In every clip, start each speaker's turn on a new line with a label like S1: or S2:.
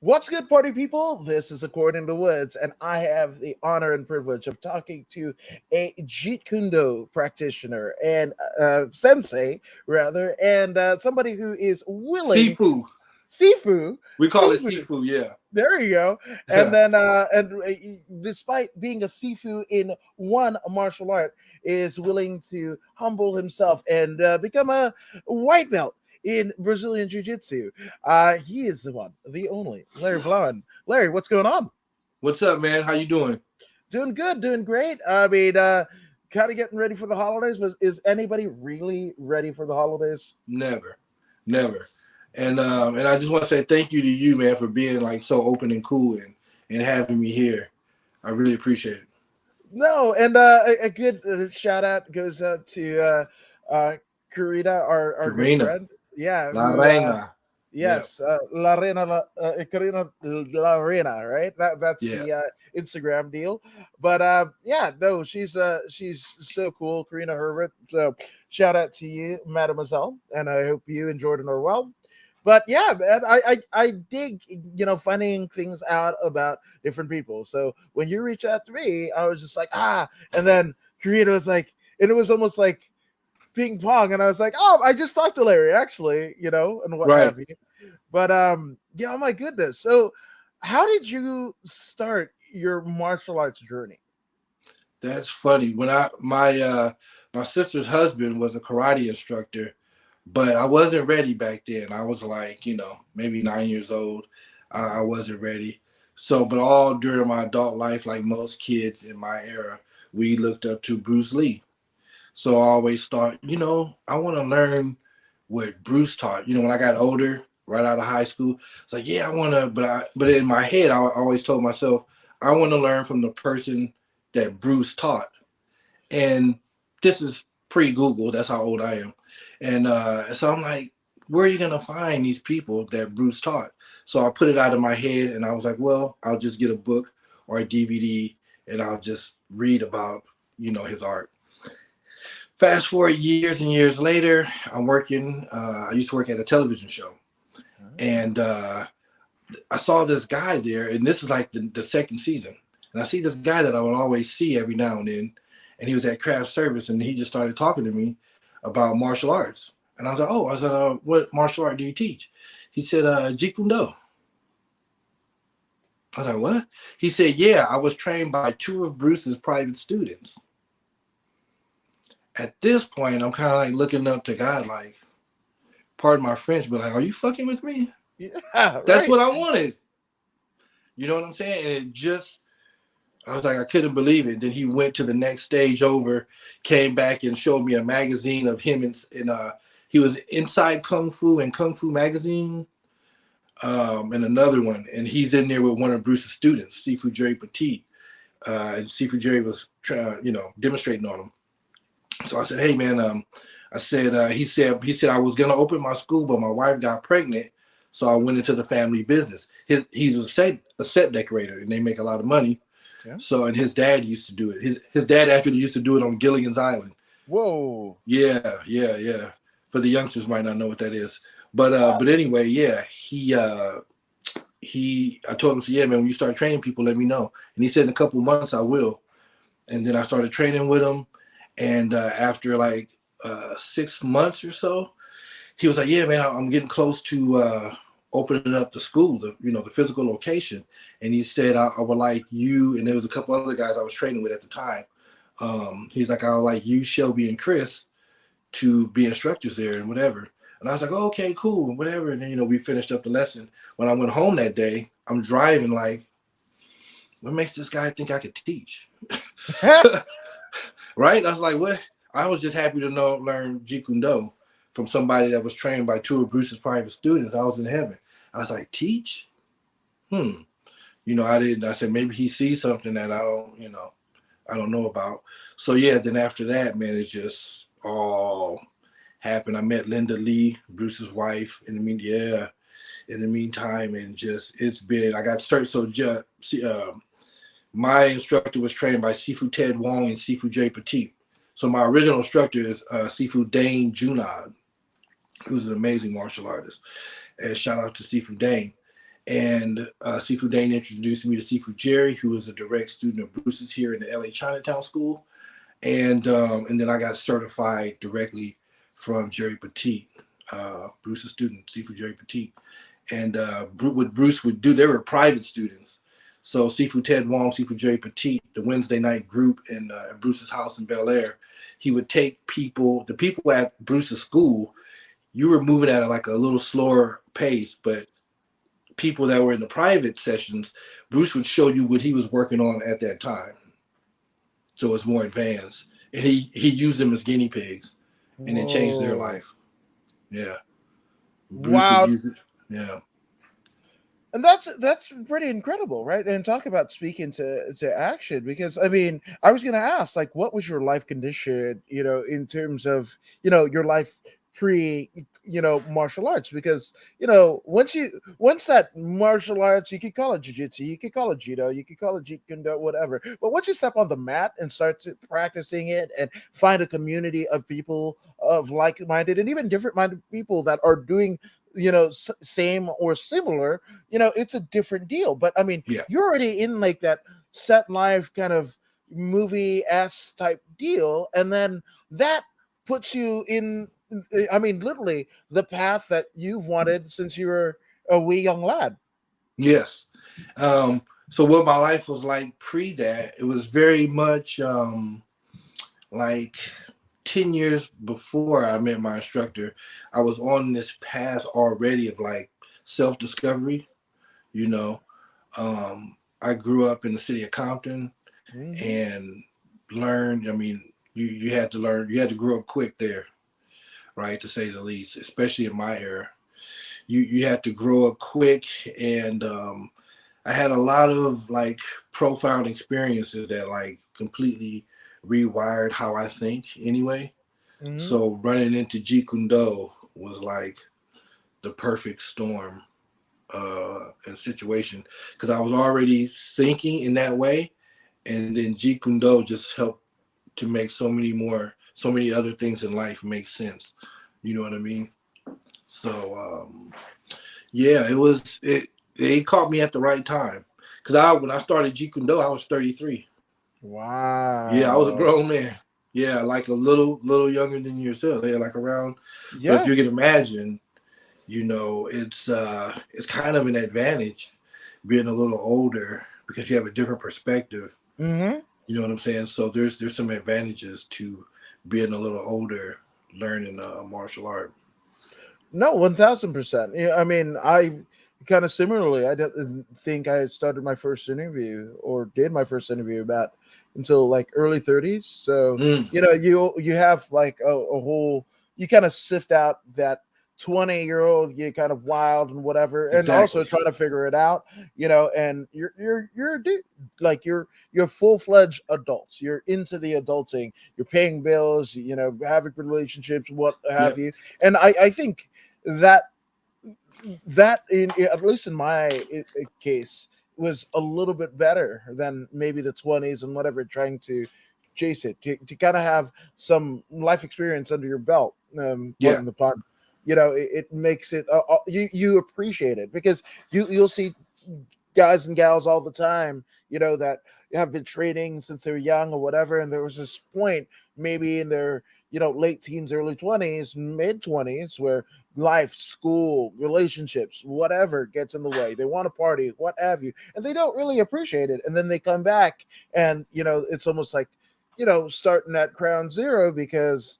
S1: What's good, party people? This is According to Woods, and I have the honor and privilege of talking to a Jeet Kune practitioner and sensei, rather, and somebody who is willing.
S2: Sifu.
S1: Sifu.
S2: We call it Sifu, yeah.
S1: There you go. And then, despite being a Sifu in one martial art, is willing to humble himself and become a white belt in Brazilian Jiu-Jitsu. He is the one, the only, Larry Blouin. Larry, what's going on?
S2: What's up, man? How you doing?
S1: Doing good, doing great. I mean, kind of getting ready for the holidays, but is anybody really ready for the holidays?
S2: Never. And I just want to say thank you to you, man, for being like so open and cool and having me here. I really appreciate it.
S1: No, and a good shout out goes out to Karina, our good friend. Yeah,
S2: La Reina.
S1: Yes, La Reina, Karina La Reina, right? That's the Instagram deal. But yeah, no, she's so cool, Karina Herbert. So shout out to you, Mademoiselle, and I hope you and Jordan are well. But yeah, man, I dig, finding things out about different people. So when you reach out to me, I was just like, and then Karina was like, and it was almost like ping pong, and I was like, oh, I just talked to Larry actually, and what have you. But yeah, oh my goodness. So how did you start your martial arts journey?
S2: That's funny. When my sister's husband was a karate instructor, but I wasn't ready back then. I was like, maybe 9 years old. I wasn't ready. So, but all during my adult life, like most kids in my era, we looked up to Bruce Lee. So I always thought, I want to learn what Bruce taught. When I got older, right out of high school, it's like, yeah, I want to, but in my head, I always told myself, I want to learn from the person that Bruce taught. And this is pre-Google. That's how old I am. And so I'm like, where are you going to find these people that Bruce taught? So I put it out of my head and I was like, well, I'll just get a book or a DVD and I'll just read about, his art. Fast forward years and years later, I'm working. I used to work at a television show. And I saw this guy there, and this is like the second season. And I see this guy that I would always see every now and then. And he was at craft service, and he just started talking to me about martial arts. And I was like, what martial art do you teach? He said, Jeet Kune. I was like, what? He said, yeah, I was trained by two of Bruce's private students. At this point, I'm kind of like looking up to God, like, pardon my French, but like, are you fucking with me?
S1: Yeah,
S2: that's what I wanted. You know what I'm saying? And I was like, I couldn't believe it. Then he went to the next stage over, came back and showed me a magazine of him in he was Inside Kung Fu and Kung Fu magazine, and another one. And he's in there with one of Bruce's students, Sifu Jerry Petit. And Sifu Jerry was demonstrating on him. So I said, hey man, he said I was gonna open my school, but my wife got pregnant, so I went into the family business. He's a set decorator, and they make a lot of money. Yeah. So, and his dad used to do it. His dad actually used to do it on Gilligan's Island.
S1: Whoa.
S2: Yeah. For the youngsters might not know what that is, but anyway, yeah, I told him, so yeah, man, when you start training people, let me know. And he said in a couple months I will. And then I started training with him. And after like 6 months or so, he was like, yeah, man, I'm getting close to opening up the school, the physical location. And he said, I would like you, and there was a couple other guys I was training with at the time. He's like, I would like you, Shelby, and Chris to be instructors there and whatever. And I was like, oh, okay, cool, whatever. And then, we finished up the lesson. When I went home that day, I'm driving like, what makes this guy think I could teach? Right? I was like, what? I was just happy to learn Jeet Kune from somebody that was trained by two of Bruce's private students. I was in heaven. I was like, teach? I didn't. I said, maybe he sees something that I don't know about. So yeah, then after that, man, it just all happened. I met Linda Lee, Bruce's wife, in the meantime, and just, I got certified. So my instructor was trained by Sifu Ted Wong and Sifu J Petit. So my original instructor is Sifu Dane Junad, who's an amazing martial artist. And shout out to Sifu Dane. And Sifu Dane introduced me to Sifu Jerry, who was a direct student of Bruce's here in the LA Chinatown School. And then I got certified directly from Jerry Petit, Bruce's student, Sifu Jerry Petit. And what Bruce would do, they were private students. So Sifu Ted Wong, Sifu Jerry Petit, the Wednesday night group in Bruce's house in Bel Air, he would take people, the people at Bruce's school, you were moving at like a little slower pace, but people that were in the private sessions, Bruce would show you what he was working on at that time. So it's more advanced. And he used them as guinea pigs, and it changed their life. Yeah. Bruce would use it. Yeah.
S1: And that's pretty incredible, right? And talk about speaking to action, because I mean, I was going to ask, like, what was your life condition, in terms of, your life pre, martial arts? Because, once that martial arts, you could call it jiu-jitsu, you could call it judo, you could call it Jeet Kune, whatever. But once you step on the mat and start practicing it and find a community of people of like-minded and even different-minded people that are doing same or similar, it's a different deal. But I mean, you're already in like that set life kind of movie-esque type deal, and then that puts you in, I mean, literally the path that you've wanted since you were a wee young lad.
S2: Yes. So what my life was like pre that, it was very much like 10 years before I met my instructor. I was on this path already of like self-discovery. I grew up in the city of Compton and learned, I mean, you had to learn, you had to grow up quick there, right, to say the least, especially in my era. You had to grow up quick, and I had a lot of like profound experiences that like completely rewired how I think anyway. So running into Jeet Kune was like the perfect storm and situation, because I was already thinking in that way, and then Jeet Kune just helped to make so many other things in life make sense. You know what I mean? So yeah, it caught me at the right time, because when I started Jeet Kune I was 33.
S1: Wow.
S2: Yeah, I was a grown man. Yeah, like a little younger than yourself. They're like around. So if you can imagine, it's kind of an advantage being a little older, because you have a different perspective. You know what I'm saying? So there's some advantages to being a little older, learning martial art.
S1: No, 1000%. I mean, I kind of similarly, I didn't think I had started my first interview or did my first interview about until like early 30s. So, you have like a whole, you kind of sift out that 20-year-old, you kind of wild and whatever, and also trying to figure it out, and you're a dude, like you're full-fledged adults. You're into the adulting, you're paying bills, having relationships, what have you. And I think that at least in my case, was a little bit better than maybe the 20s and whatever, trying to chase it, to kind of have some life experience under your belt. Pardon the pun. It makes it you appreciate it, because you'll see guys and gals all the time, that have been training since they were young or whatever, and there was this point maybe in their late teens, early 20s, mid 20s, where life, school, relationships, whatever gets in the way. They want to party, what have you, and they don't really appreciate it. And then they come back, and it's almost like starting at ground zero, because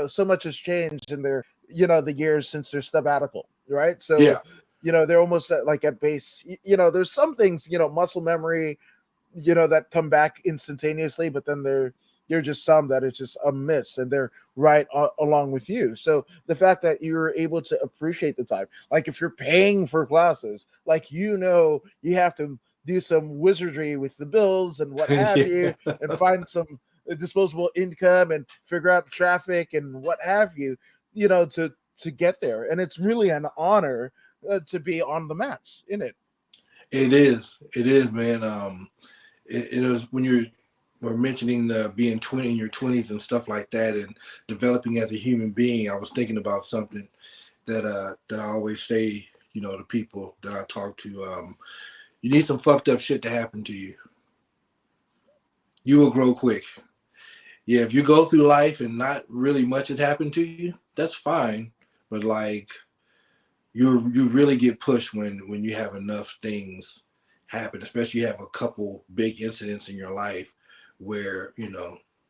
S1: so much has changed in their the years since their sabbatical, right? So they're almost at base. There's some things, muscle memory, that come back instantaneously, but then they're just some that it's just a miss, and they're right along with you. So the fact that you're able to appreciate the time, like if you're paying for classes, like you have to do some wizardry with the bills and what have you, and find some disposable income and figure out traffic and what have you, to get there. And it's really an honor to be on the mats in it.
S2: It is, man. It was when we're mentioning being 20 in your 20s and stuff like that, and developing as a human being. I was thinking about something that I always say, the people that I talk to. You need some fucked up shit to happen to you. You will grow quick. Yeah, if you go through life and not really much has happened to you, that's fine. But like you really get pushed when you have enough things happen, especially you have a couple big incidents in your life where,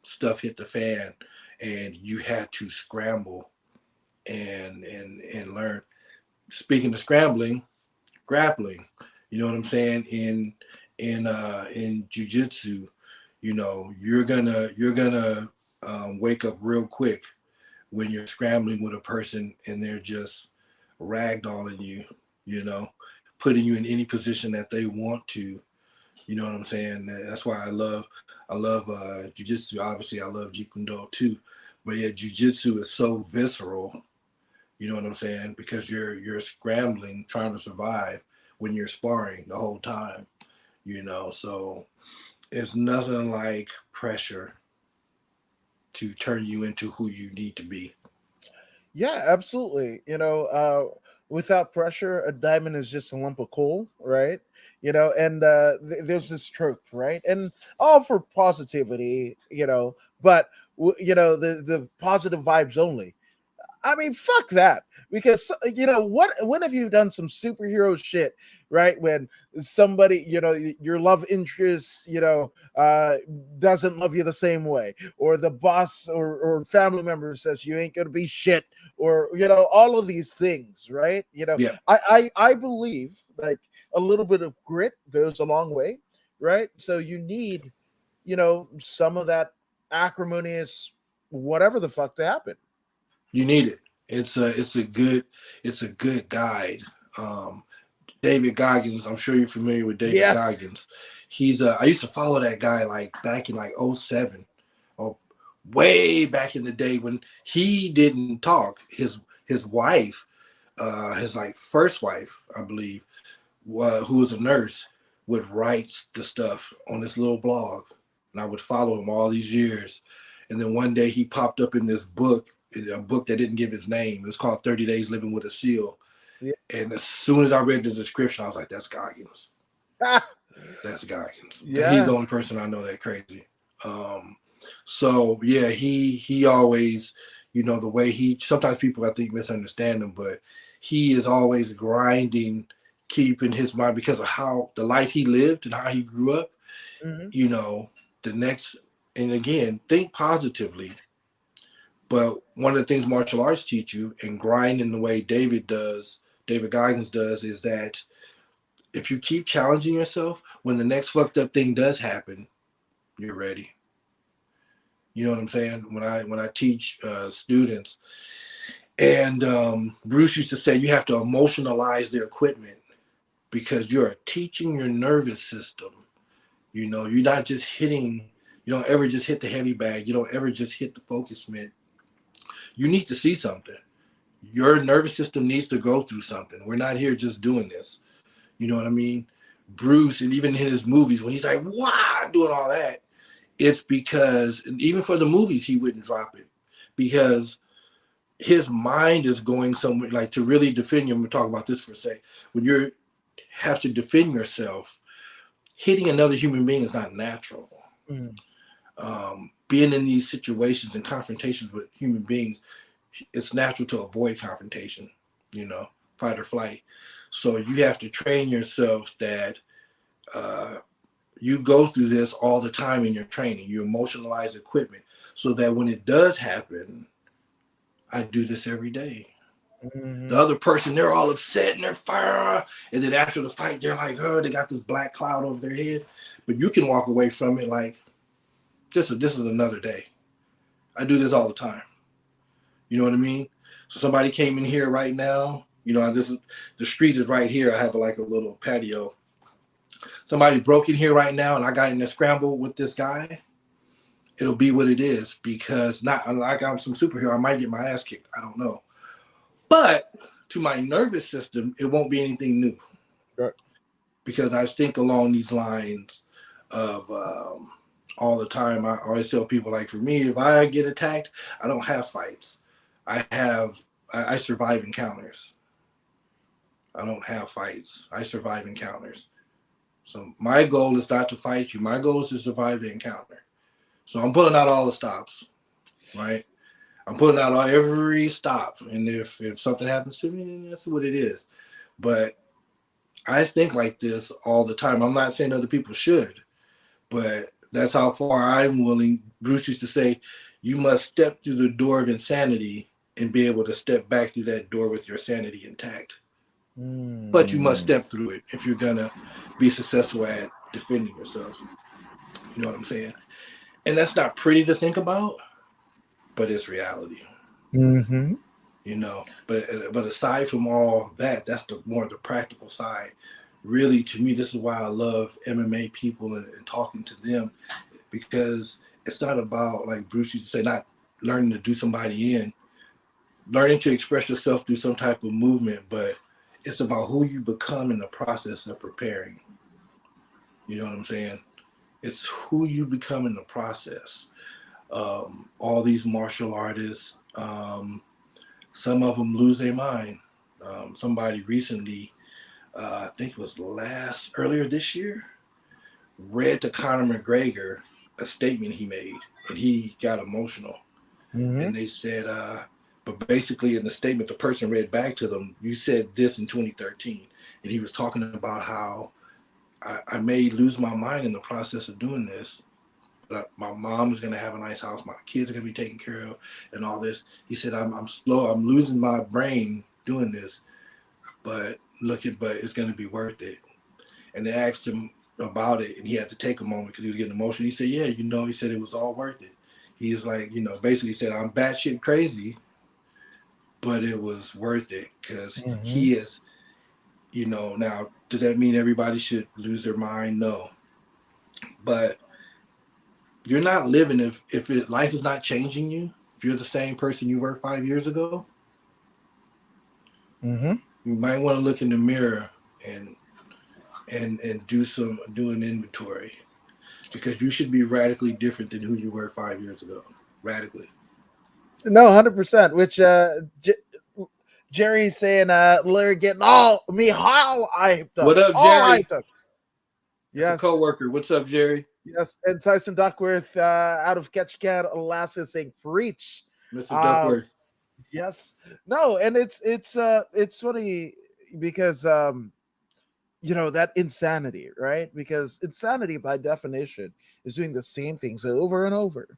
S2: stuff hit the fan and you had to scramble and learn. Speaking of scrambling, grappling, you know what I'm saying? In jujitsu, you're gonna wake up real quick when you're scrambling with a person and they're just ragdolling you, you know, putting you in any position that they want to. You know what I'm saying? That's why I love jujitsu. Obviously, I love Jeet too, but yeah, jujitsu is so visceral. You know what I'm saying? Because you're scrambling, trying to survive when you're sparring the whole time. So it's nothing like pressure to turn you into who you need to be.
S1: Yeah, absolutely. Without pressure, a diamond is just a lump of coal, right? And there's this trope, right? And all for positivity, but the positive vibes only. I mean, fuck that. Because when have you done some superhero shit, right? When somebody, your love interest, doesn't love you the same way, or the boss or family member says you ain't gonna be shit, or all of these things, right?
S2: Yeah,
S1: I believe like a little bit of grit goes a long way, right? So you need, some of that acrimonious whatever the fuck to happen.
S2: you need it. It's a good guide. Um, David Goggins. I'm sure you're familiar with David
S1: Yes.
S2: Goggins. He's I used to follow that guy like back in like '07 or way back in the day when he didn't talk. His wife, his like first wife, I believe, who was a nurse, would write the stuff on this little blog, and I would follow him all these years. And then one day he popped up in this book, a book that didn't give his name. It was called 30 Days Living with a Seal.
S1: Yeah.
S2: And as soon as I read the description, I was like, that's Goggins. That's Goggins. He's
S1: Yeah.
S2: the only person I know that crazy. Um, so yeah, he always, the way he sometimes people I think misunderstand him, but he is always grinding, keeping his mind because of how the life he lived and how he grew up.
S1: Mhm.
S2: You know, the next and again, think positively. But one of the things martial arts teach you and grind in the way David Goggins does, is that if you keep challenging yourself, when the next fucked up thing does happen, you're ready. You know what I'm saying? When I teach students, and Bruce used to say you have to emotionalize the equipment because you're teaching your nervous system. You're not just hitting. You don't ever just hit the heavy bag. You don't ever just hit the focus mitt. You need to see something. Your nervous system needs to go through something. We're not here just doing this. You know what I mean? Bruce, and even in his movies, when he's like, wow, doing all that, it's because, and even for the movies, he wouldn't drop it because his mind is going somewhere. Like to really defend you, I'm going to talk about this for a sec. When you have to defend yourself, hitting another human being is not natural.
S1: Mhm.
S2: Being in these situations and confrontations with human beings, it's natural to avoid confrontation, fight or flight. So you have to train yourself that uh, you go through this all the time in your training. You emotionalize equipment so that when it does happen, I do this every day. The
S1: Mhm.
S2: other person, they're all upset and they're fire, and then after the fight, they're like, oh, they got this black cloud over their head. But you can walk away from it like, this is another day. I do this all the time. You know what I mean? So somebody came in here right now. This is the street is right here. I have like a little patio. Somebody broke in here right now, and I got in a scramble with this guy. It'll be what it is because not like I'm some superhero. I might get my ass kicked. I don't know. But to my nervous system, it won't be anything new
S1: Right.
S2: because I think along these lines of all the time. I always tell people, like, for me, if I get attacked, I don't have fights. I survive encounters. I don't have fights. I survive encounters. So my goal is not to fight you. My goal is to survive the encounter. So I'm pulling out all the stops, right? I'm putting out every stop, and if something happens to me, then that's what it is. But I think like this all the time. I'm not saying other people should, but that's how far I'm willing. Bruce used to say, "You must step through the door of insanity and be able to step back through that door with your sanity intact." But you must step through it if you're gonna be successful at defending yourself. You know what I'm saying? And that's not pretty to think about, but it's reality.
S1: Mm-hmm.
S2: You know, but aside from all that, that's the more the practical side. Really, to me, this is why I love MMA people and talking to them, because it's not about, like Bruce used to say, not learning to do somebody in, learning to express yourself through some type of movement, but it's about who you become in the process of preparing. You know what I'm saying? It's who you become in the process. All these martial artists, some of them lose their mind. Somebody recently, I think it was earlier this year, read to Conor McGregor a statement he made, and he got emotional.
S1: Mm-hmm.
S2: And they said, but basically in the statement, the person read back to them, "You said this in 2013," and he was talking about how I may lose my mind in the process of doing this. But my mom is going to have a nice house. My kids are going to be taken care of, and all this. He said, I'm slow. I'm losing my brain doing this, but it's going to be worth it." And they asked him about it, and he had to take a moment because he was getting emotional. He said, "Yeah, he said it was all worth it." He was like, basically said, "I'm batshit crazy, but it was worth it because he is, now, does that mean everybody should lose their mind? No. But you're not living if life is not changing you, if you're the same person you were 5 years ago,
S1: Mm-hmm.
S2: you might want to look in the mirror and do an inventory, because you should be radically different than who you were 5 years ago. Radically.
S1: No, 100%. Which Jerry's saying, Larry getting all me all hyped up,
S2: What up,
S1: all
S2: Jerry?
S1: hyped up.
S2: That's a
S1: Yes,
S2: coworker. What's up, Jerry?
S1: yes. And Tyson Duckworth out of Ketchikan, Alaska, saying preach.
S2: Mr.
S1: Uh,
S2: Duckworth.
S1: yes, no, and it's funny because that insanity, right? Because insanity by definition is doing the same things over and over,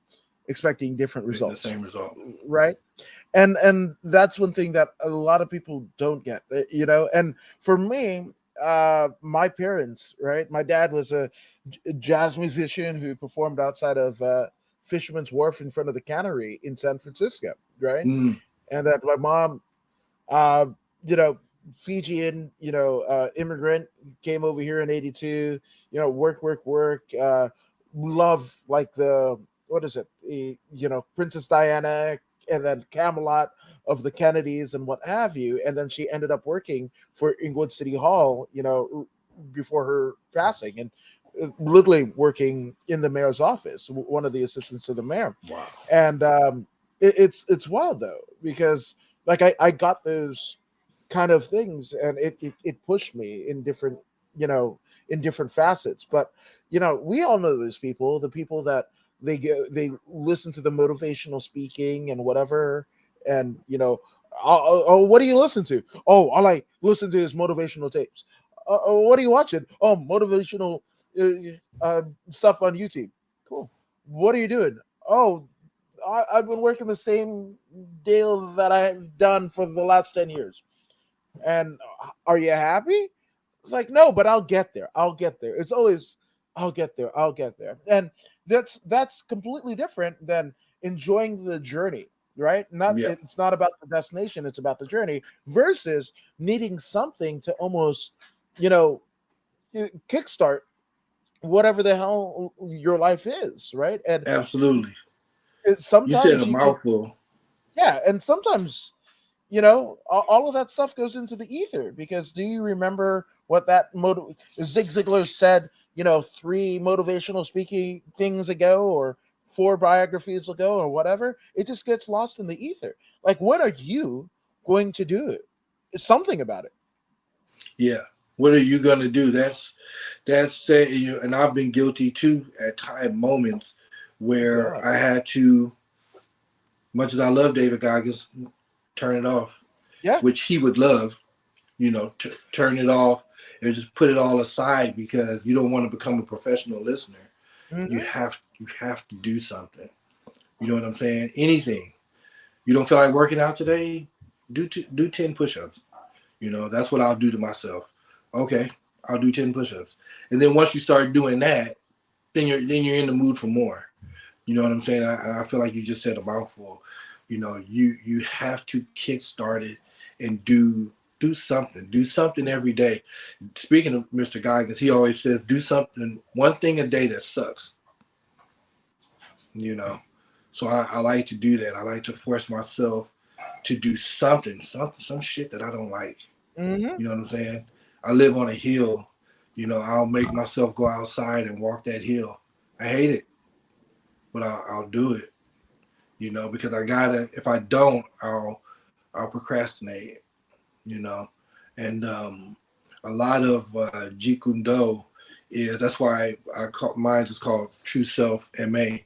S1: expecting different
S2: Getting the
S1: results,
S2: same result.
S1: right? And that's one thing that a lot of people don't get, and for me, my parents, right, my dad was a jazz musician who performed outside of Fisherman's Wharf in front of the cannery in San Francisco, right?
S2: Mm.
S1: And that my mom, uh, you know, Fijian, immigrant, came over here in '82. Work. Love like the what is it? Princess Diana, and then Camelot of the Kennedys and what have you. And then she ended up working for Inglewood City Hall, before her passing, and literally working in the mayor's office, one of the assistants to the mayor.
S2: Wow.
S1: And it's wild though, because like I got those kind of things, and it pushed me in different in different facets. But we all know those people, the people that they listen to the motivational speaking and whatever, and oh, what do you listen to? Oh, all I listen to is motivational tapes. What are you watching? Oh, motivational stuff on YouTube. Cool. What are you doing? Oh, I've been working the same deal that I've done for the last 10 years. And are you happy? It's like, no, but I'll get there. I'll get there. It's always, I'll get there. I'll get there. And that's completely different than enjoying the journey, right?
S2: Yeah.
S1: It's not about the destination, it's about the journey, versus needing something to almost, you know, kickstart whatever the hell your life is, right? And
S2: Absolutely. You said
S1: sometimes
S2: a
S1: you
S2: mouthful.
S1: yeah, and sometimes all of that stuff goes into the ether, because do you remember what Zig Ziglar said, 3 motivational speaking things ago, or 4 biographies ago, or whatever? It just gets lost in the ether. Like, when are you going to do it? Something about it.
S2: Yeah. What are you gonna do? That's say you, and I've been guilty too at moments where
S1: Yeah.
S2: I had to, much as I love David Goggins, turn it off,
S1: Yeah.
S2: which he would love, turn it off and just put it all aside because you don't want to become a professional listener.
S1: Hmm.
S2: You have to do something. You know what I'm saying? Anything. You don't feel like working out today? Do 10 push-ups. That's what I'll do to myself. Okay, I'll do 10 push-ups. And then once you start doing that, then you're in the mood for more. You know what I'm saying? I feel like you just said a mouthful. You have to kick start it and do something. Do something every day. Speaking of Mr. Goggins, he always says do something, one thing a day that sucks. You know, so I like to do that. I like to force myself to do some shit that I don't like.
S1: Hmm.
S2: You know what I'm saying? I live on a hill. I'll make myself go outside and walk that hill. I hate it, but I'll do it. Because I gotta. If I don't, I'll procrastinate. You know, and a lot of Jeet Kune is that's why I call mine is called True Self MA,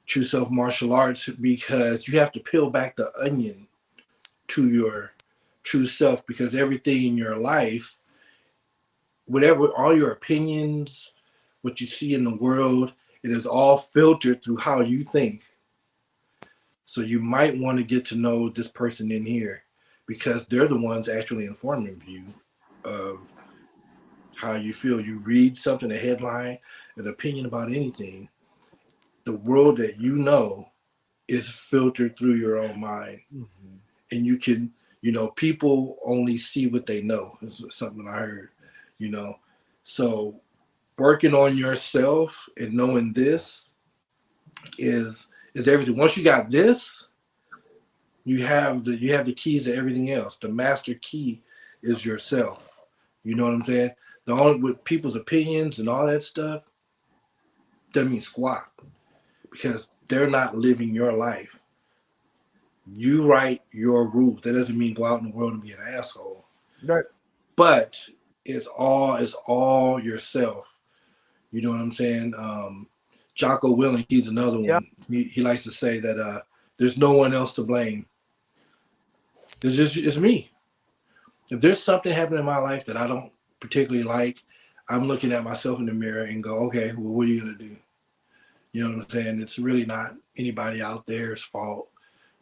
S2: True Self Martial Arts, because you have to peel back the onion to your true self because everything in your life, whatever, all your opinions, what you see in the world, it is all filtered through how you think. So you might want to get to know this person in here because they're the ones actually informing you of how you feel. You read something, a headline, an opinion about anything, the world that you know is filtered through your own mind.
S1: Hmm.
S2: And you can, people only see what they know, is something I heard, you know. So working on yourself and knowing this is everything. Once you got this, you have the keys to everything else. The master key is yourself. You know what I'm saying? The only with people's opinions and all that stuff doesn't mean squat because they're not living your life. You write your rules. That doesn't mean go out in the world and be an asshole.
S1: Right.
S2: But it's all yourself. You know what I'm saying? Jocko Willing, he's another
S1: Yeah.
S2: one. He likes to say that there's no one else to blame. It's me. If there's something happening in my life that I don't particularly like, I'm looking at myself in the mirror and go, okay, well, what are you gonna do? You know what I'm saying? It's really not anybody out there's fault.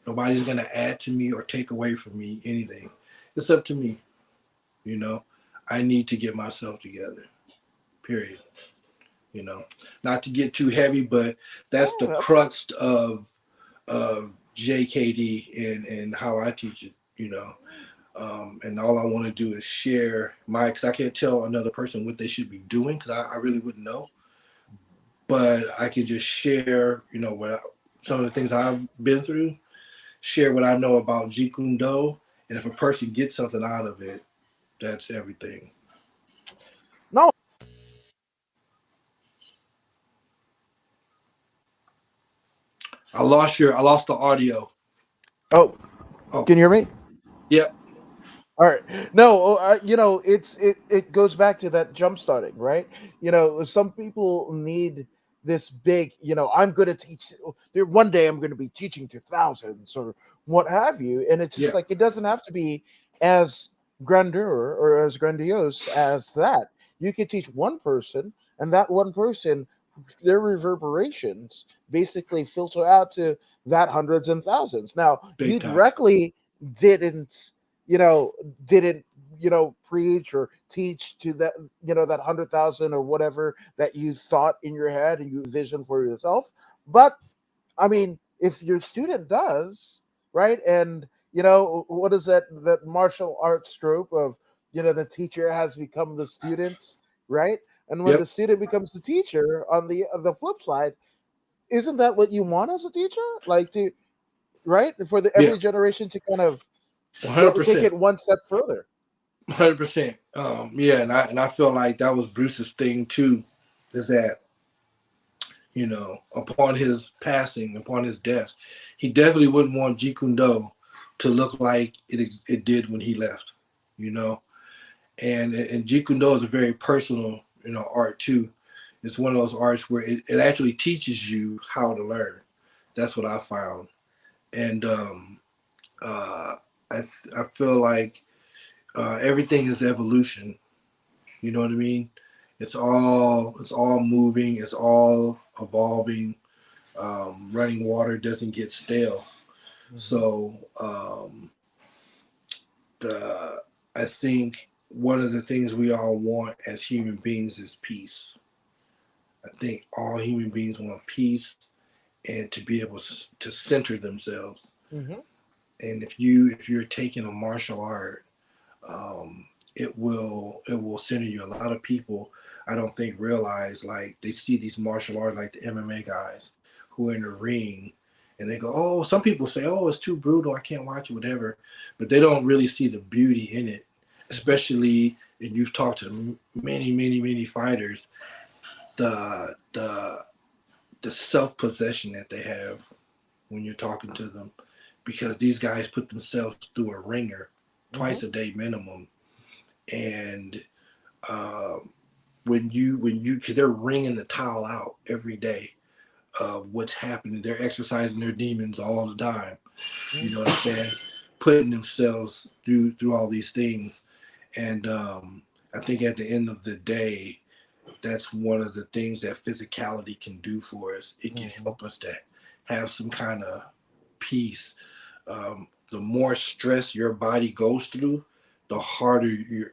S2: Nobody's gonna add to me or take away from me anything. It's up to me. You know, I need to get myself together. Period. Not to get too heavy, but that's the
S1: Oh, that's
S2: crux of JKD and how I teach it. And all I want to do is share because I can't tell another person what they should be doing because I really wouldn't know. But I can just share, some of the things I've been through, share what I know about Jeet Kune Do, and if a person gets something out of it, that's everything.
S1: no.
S2: I lost the audio.
S1: Oh,
S2: Oh,
S1: can you hear me?
S2: yep,
S1: All right. No, it goes back to that jump starting, right? Some people need this big, I'm going to teach one day I'm going to be teaching to thousands or what have you, and it's just
S2: yeah,
S1: like it doesn't have to be as grandeur or as grandiose as that. You can teach one person, and that one person, their reverberations basically filter out to that hundreds and thousands. Now,
S2: big
S1: you
S2: time.
S1: directly didn't you know didn't preach or teach to that that 100,000 or whatever that you thought in your head and you envisioned for yourself. But I mean, if your student does, right? And what is that martial arts trope of the teacher has become the student, right? And when the
S2: Yep,
S1: student becomes the teacher, on the flip side, isn't that what you want as a teacher? Like, to right, for the
S2: yeah,
S1: every generation to kind of
S2: one hundred
S1: take
S2: percent,
S1: it one step further.
S2: 100%. Yeah, and I feel like that was Bruce's thing too, is that upon his passing, upon his death, he definitely wouldn't want Jeet Kune Do to look like it did when he left. You know, And Jeet Kune Do is a very personal, art too. It's one of those arts where it actually teaches you how to learn. That's what I found. And I feel like everything is evolution. You know what I mean? It's all moving. It's all evolving. Running water doesn't get stale.
S1: Mm-hmm.
S2: So the I think one of the things we all want as human beings is peace. I think all human beings want peace and to be able to center themselves.
S1: Mm-hmm.
S2: And if you're taking a martial art, it will center you. A lot of people I don't think realize, like, they see these martial arts like the MMA guys who are in the ring, and they go, oh, some people say, oh, it's too brutal, I can't watch it, whatever, but they don't really see the beauty in it, especially. And you've talked to many, many, many fighters, the self possession that they have when you're talking to them, because these guys put themselves through a ringer twice a day minimum. And cause they're wringing the towel out every day of what's happening. They're exercising their demons all the time. You know what I'm saying? Putting themselves through all these things. And I think at the end of the day, that's one of the things that physicality can do for us. It can help us to have some kind of peace. The more stress your body goes through, the harder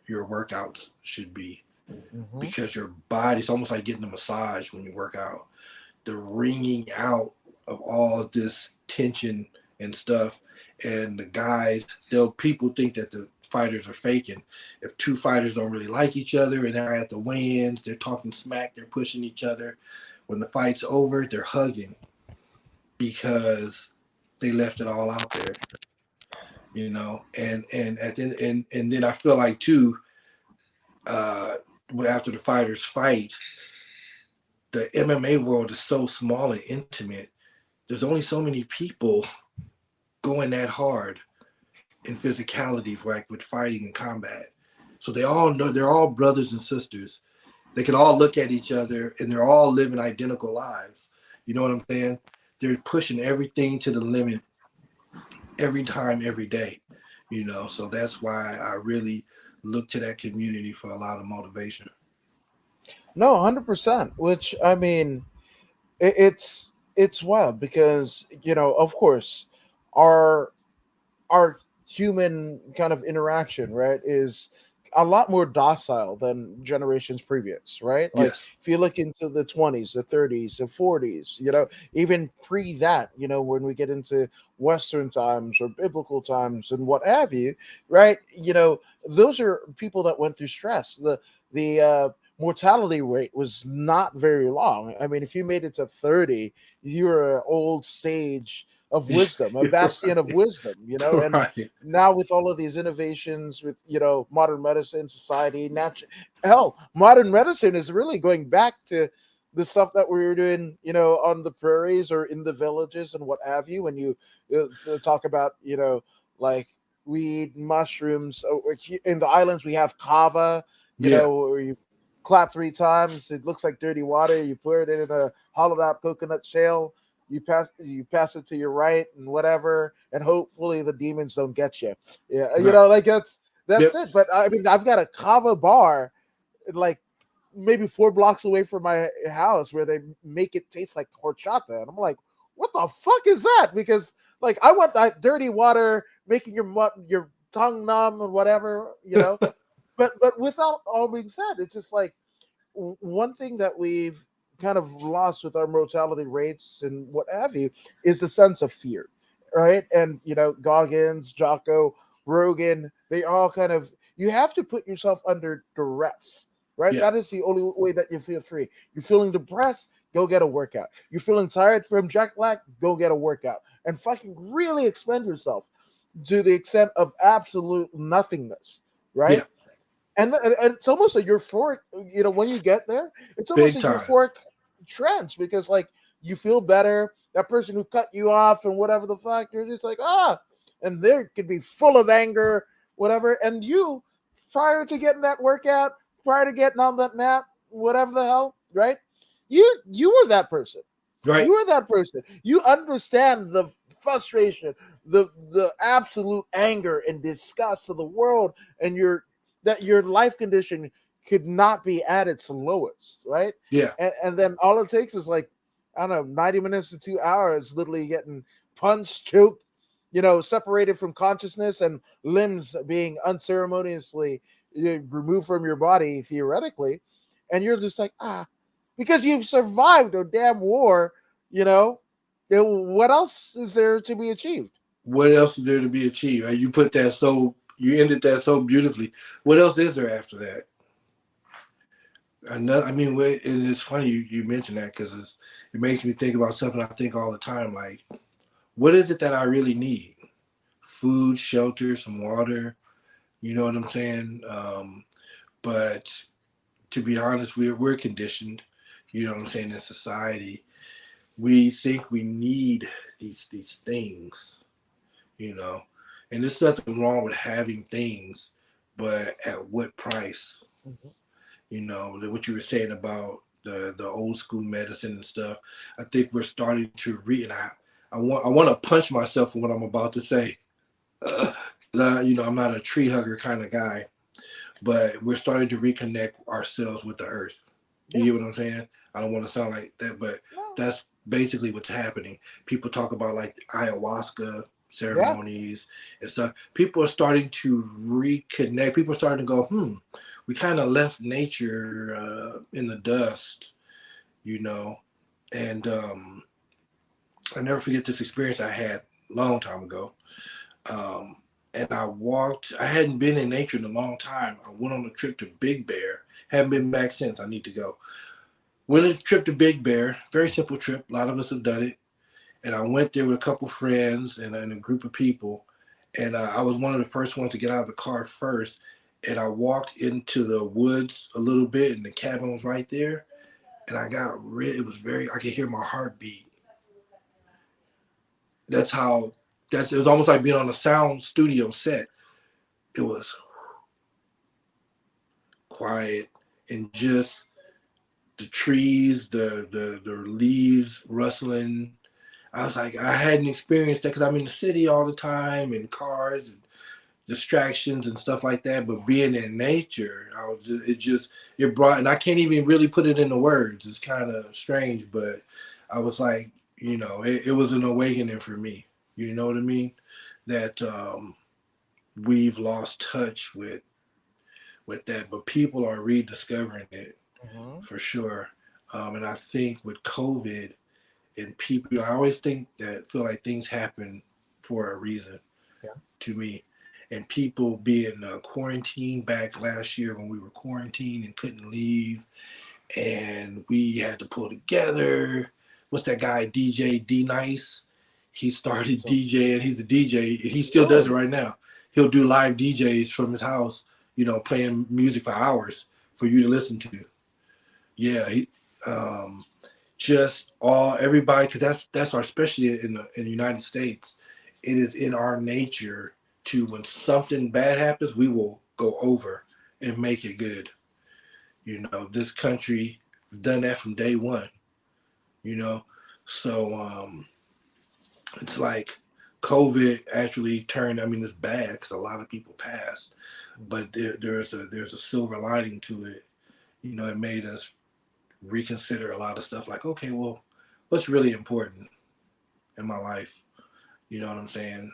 S2: your workouts should be, because your body, it's almost like getting a massage when you work out. The wringing out of all this tension and stuff. And the guys, people think that the fighters are faking. If two fighters don't really like each other and they're at the weigh-ins, they're talking smack, they're pushing each other. When the fight's over, they're hugging because they left it all out there. And at the end, and then I feel like too, after the fighters fight, the MMA world is so small and intimate. There's only so many people going that hard in physicality, like with fighting and combat. So they all know, they're all brothers and sisters. They can all look at each other and they're all living identical lives. You know what I'm saying? They're pushing everything to the limit every time, every day. So that's why I really look to that community for a lot of motivation.
S1: No, 100%. Which, I mean, it's wild because, of course, our our human kind of interaction, right, is a lot more docile than generations previous, right? Like,
S2: Yes.
S1: if you look into the 20s, the 30s, the 40s, even pre that, when we get into Western times or biblical times and what have you, right? Those are people that went through stress. The mortality rate was not very long. I mean, if you made it to 30, you're an old sage of wisdom, a bastion of wisdom, and
S2: Right.
S1: now with all of these innovations with modern medicine, society, natural, hell, modern medicine is really going back to the stuff that we were doing on the prairies or in the villages and what have you. When you talk about like weed, mushrooms. In the islands we have kava,
S2: Yeah.
S1: where you clap 3 times, it looks like dirty water, you put it in a hollowed out coconut shell, you pass it to your right and whatever, and hopefully the demons don't get you. Yeah,
S2: Right.
S1: like that's
S2: Yep.
S1: it. But I mean, I've got a kava bar, like maybe 4 blocks away from my house, where they make it taste like horchata, and I'm like, what the fuck is that? Because like I want that dirty water making your tongue numb and whatever. But without all being said, it's just like one thing that we've kind of lost with our mortality rates and what have you is the sense of fear, right? And Goggins, Jocko, Rogan, they all kind of, you have to put yourself under duress, right?
S2: Yeah.
S1: That is the only way that you feel free. You're feeling depressed, go get a workout. You're feeling tired from jet lag, go get a workout and fucking really expend yourself to the extent of absolute nothingness,
S2: Yeah.
S1: right? And it's almost a euphoric, when you get there, it's almost
S2: Big
S1: a
S2: time.
S1: euphoric trance, because like you feel better. That person who cut you off and whatever the fuck, you're just like, and they could be full of anger, whatever, and you prior to getting that workout, prior to getting on that mat, whatever the hell, right? You were that person.
S2: Right.
S1: You are that person. You understand the frustration, the absolute anger and disgust of the world, and your life condition could not be at its lowest, right?
S2: Yeah.
S1: And then all it takes is like, I don't know, 90 minutes to 2 hours, literally getting punched, choked, separated from consciousness, and limbs being unceremoniously removed from your body, theoretically, and you're just like, because you've survived a damn war, what else is there to be achieved?
S2: What else is there to be achieved? You ended that so beautifully. What else is there after that? And it's funny you mentioned that, because it makes me think about something I think all the time. Like, what is it that I really need? Food, shelter, some water. You know what I'm saying? But to be honest, we're conditioned. You know what I'm saying? In society, we think we need these things. And there's nothing wrong with having things, but at what price?
S1: Mm-hmm.
S2: What you were saying about the old school medicine and stuff. I think we're starting to and I want to punch myself for what I'm about to say. I'm not a tree hugger kind of guy, but we're starting to reconnect ourselves with the earth. You get what I'm saying? I don't want to sound like that, but that's basically what's happening. People talk about like ayahuasca ceremonies and stuff. People are starting to reconnect. People are starting to go, we kind of left nature in the dust, and I never forget this experience I had a long time ago. And I hadn't been in nature in a long time. I went on a trip to Big Bear. Haven't been back since. I need to go. Went on a trip to Big Bear. Very simple trip. A lot of us have done it. And I went there with a couple friends and a group of people. And I was one of the first ones to get out of the car first. And I walked into the woods a little bit, and the cabin was right there. And I I could hear my heartbeat. It was almost like being on a sound studio set. It was quiet, and just the trees, the leaves rustling. I was like, I hadn't experienced that because I'm in the city all the time, and cars and distractions and stuff like that. But being in nature, it brought, and I can't even really put it into words. It's kind of strange, but I was like, it was an awakening for me. You know what I mean? That we've lost touch with that, but people are rediscovering it for sure. And I think with COVID and people, I always feel like things happen for a reason to me. And people being quarantined back last year when we were quarantined and couldn't leave, and we had to pull together. What's that guy, DJ D Nice? He started DJing. He's a DJ. He still does it right now. He'll do live DJs from his house, playing music for hours for you to listen to. Yeah, just everybody, because that's our specialty in the United States. It is in our nature to, when something bad happens, we will go over and make it good. This country done that from day one. So it's like COVID actually turned. I mean, it's bad because a lot of people passed, but there's a silver lining to it. It made us reconsider a lot of stuff. Like, okay, well, what's really important in my life? You know what I'm saying?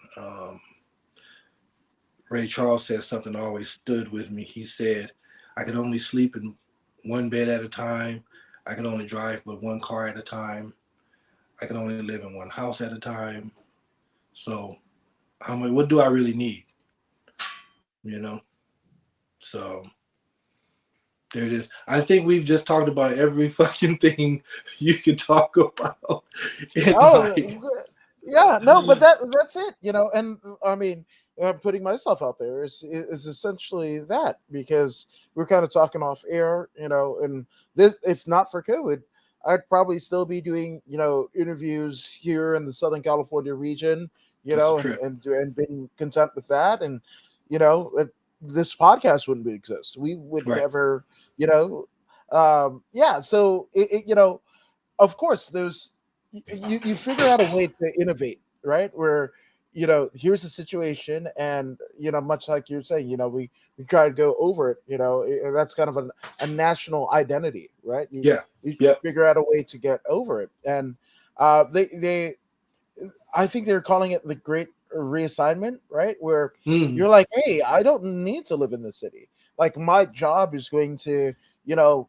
S2: Ray Charles said something that always stood with me. He said, I can only sleep in one bed at a time. I can only drive with one car at a time. I can only live in one house at a time. So, what do I really need? So there it is. I think we've just talked about every fucking thing you can talk about.
S1: But that's it, and I mean, putting myself out there is essentially that, because we're kind of talking off air, and this, if not for COVID, I'd probably still be doing, interviews here in the Southern California region, and being content with that. And, this podcast wouldn't exist. We would
S2: Right.
S1: never, you know, yeah. So of course, there's you figure out a way to innovate, right? Where here's a situation, and much like you're saying, we try to go over it. That's kind of a national identity, right? You
S2: Yeah.
S1: you
S2: Yeah.
S1: figure out a way to get over it, and they I think they're calling it the Great Reassignment, right? Where
S2: Mm.
S1: you're like, hey, I don't need to live in the city. Like my job is going to,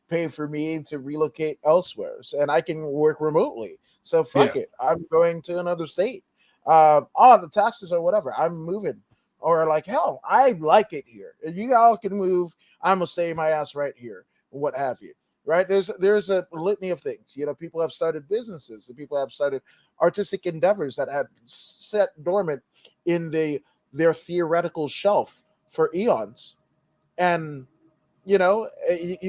S1: pay for me to relocate elsewhere, and I can work remotely. So
S2: Yeah.
S1: fuck it, I'm going to another state. The taxes or whatever, I'm moving. Or like, hell, I like it here. If you all can move, I'm gonna stay my ass right here, what have you. Right? There's a litany of things. People have started businesses, and people have started artistic endeavors that had set dormant in their theoretical shelf for eons, and you